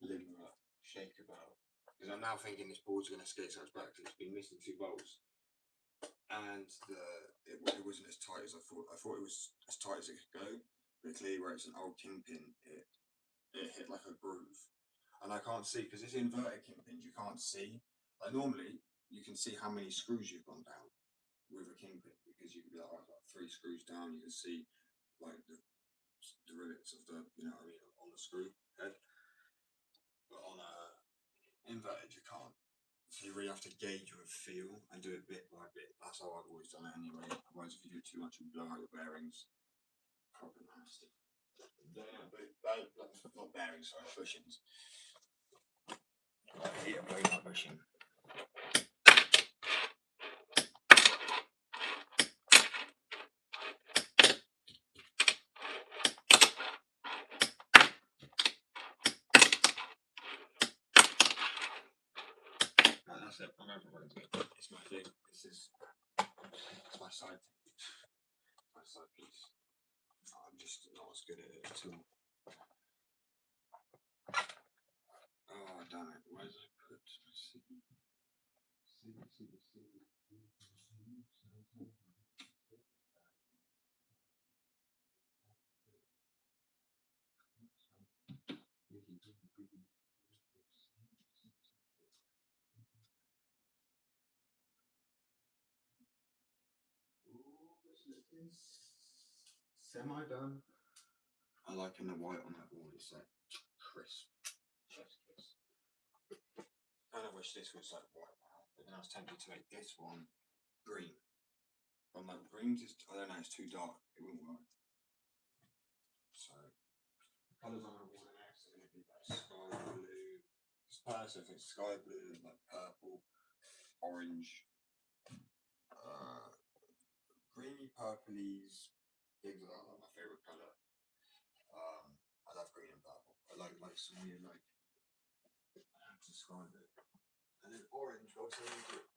limber up, shake about. Because I'm now thinking this board's going to skate so much better because it's been missing 2 bolts. And it wasn't as tight as I thought. I thought it was as tight as it could go. But clearly where it's an old kingpin, it hit like a groove. And I can't see, because it's inverted kingpins, you can't see. Like normally, you can see how many screws you've gone down with a kingpin, because you can be like 3 screws down, you can see like the rivets of the, you know what I mean, on the screw head. But on a inverted, you can't. So you really have to gauge with feel and do it bit by bit. That's how I've always done it anyway. Otherwise, if you do too much, you blow out your bearings. Proper nasty. Not bearings, sorry, bushings. Here, blowing out bushing. That's it. I'm over running it. It's my thing. It's my side. My side piece. I'm just not as good at it at all. Oh damn it! Where did I put my CD? Semi done. I like the white on that board. It's like crisp, chef's kiss. And I wish this was like white, but then I was tempted to make this one green. I'm like, green just, I don't know, it's too dark. It wouldn't work. So, colours I'm going to order next are going to be like sky blue. It's perfect. It's sky blue, like purple, orange, greeny, purplies. Things like that. Like my favourite colour. I love green and purple. I like some weird, like, how to describe it. And then orange, also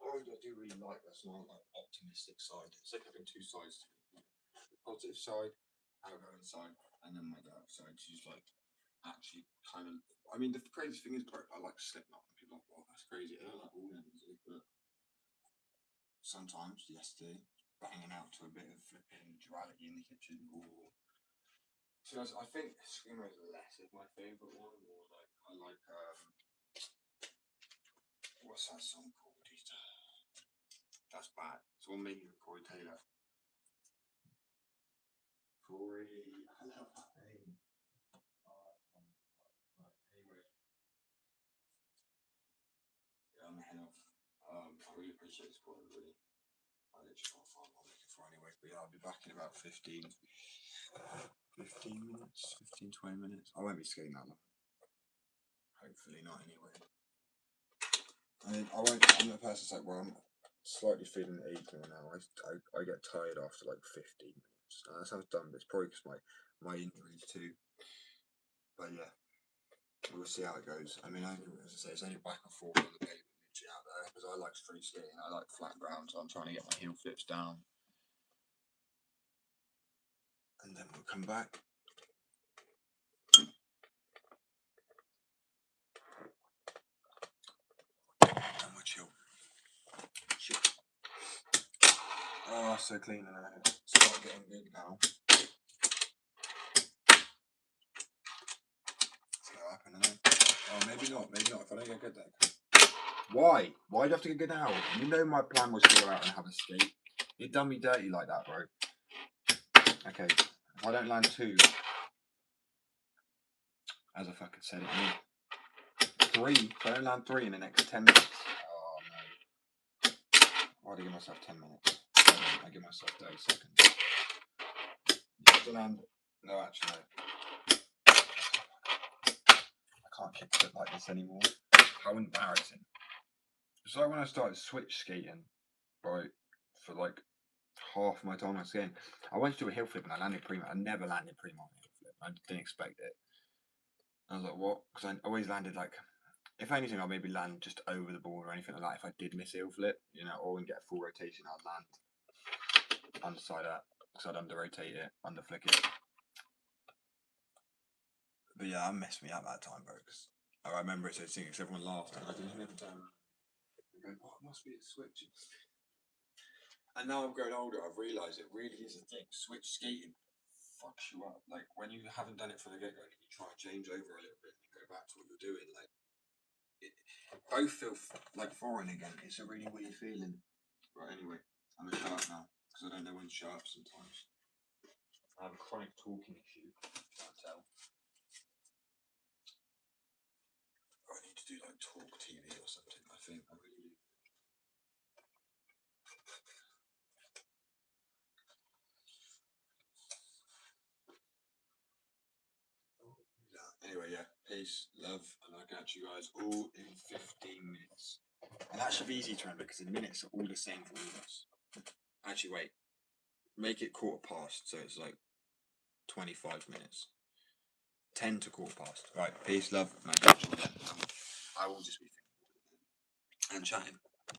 orange I do really like. That's my like optimistic side. It's like having two sides to it. The positive side, outgoing side, and then my dark side. She's like actually kind of. I mean, the crazy thing is, bro, I like Slipknot. And people are like, "Wow, that's crazy." I don't like all their music, but sometimes, yesterday, banging out to a bit of flipping duality in the kitchen, or so I think Screamo is less of my favourite one. Or like I like what's that song called? That's bad. It's one making with Corey Taylor. Corey, I love that name. Anyway, yeah, I'm ahead of. I really appreciate the support, everybody. I literally can't find what I'm looking for anyway. But yeah, I'll be back in about 15 minutes, 15, 20 minutes. I won't be skating that long. Hopefully not anyway. I mean, I'm the person that's like, well, I'm slightly feeling the age more now. I get tired after like 15 minutes. That sounds dumb, but it's probably because my injuries too. But yeah, we'll see how it goes. I mean, as I say, it's only back and forth on the pavement literally out there because I like free skating. I like flat ground, so I'm trying to get my heel flips down. And then we'll come back. And we'll chill. Oh, that's so clean in there. It's start getting good now. It's gonna happen, isn't it? Oh, maybe not. If I don't get good there. Why? Why do you have to get good now? You know my plan was to go out and have a skate. You done me dirty like that, bro. Okay, if I don't land two, as I fucking said it, three. If I don't land three in the next 10 minutes. Oh no. Why do I give myself 10 minutes? I give myself 30 seconds. You have to land. No, actually, no. I can't kick it like this anymore. How embarrassing. It's like when I started switch skating, right, for like half my time I was skating. I went to do a hill flip and I landed primo. I never landed primo on a hill flip. I didn't expect it. I was like, what? Because I always landed like, if anything, I'll maybe land just over the ball or anything like that. If I did miss a hill flip, you know, or get a full rotation, I'd land underside that because I'd under rotate it, under flick it. But yeah, that messed me up that time, bro. Because I remember it so distinct because everyone laughed and I didn't even turn around. I go, oh, it must be the switch. And now I'm growing older, I've realised it really is a thing. Switch skating fucks you up. Like when you haven't done it from the get go, and you try to change over a little bit and go back to what you're doing, like both feel like foreign again. It's a really weird feeling. Right, anyway, I'm gonna shut up now because I don't know when to shut up sometimes. I have a chronic talking issue. Can't tell. I need to do like talk TV or something. I think I really do. Anyway, yeah, peace, love, and I'll catch you guys all in 15 minutes. And that should be easy to remember because the minutes are all the same for all of us. Actually, wait, make it quarter past, so it's like 25 minutes. 10 to quarter past. Right, peace, love, and I'll catch you all then. I will just be thinking and chatting.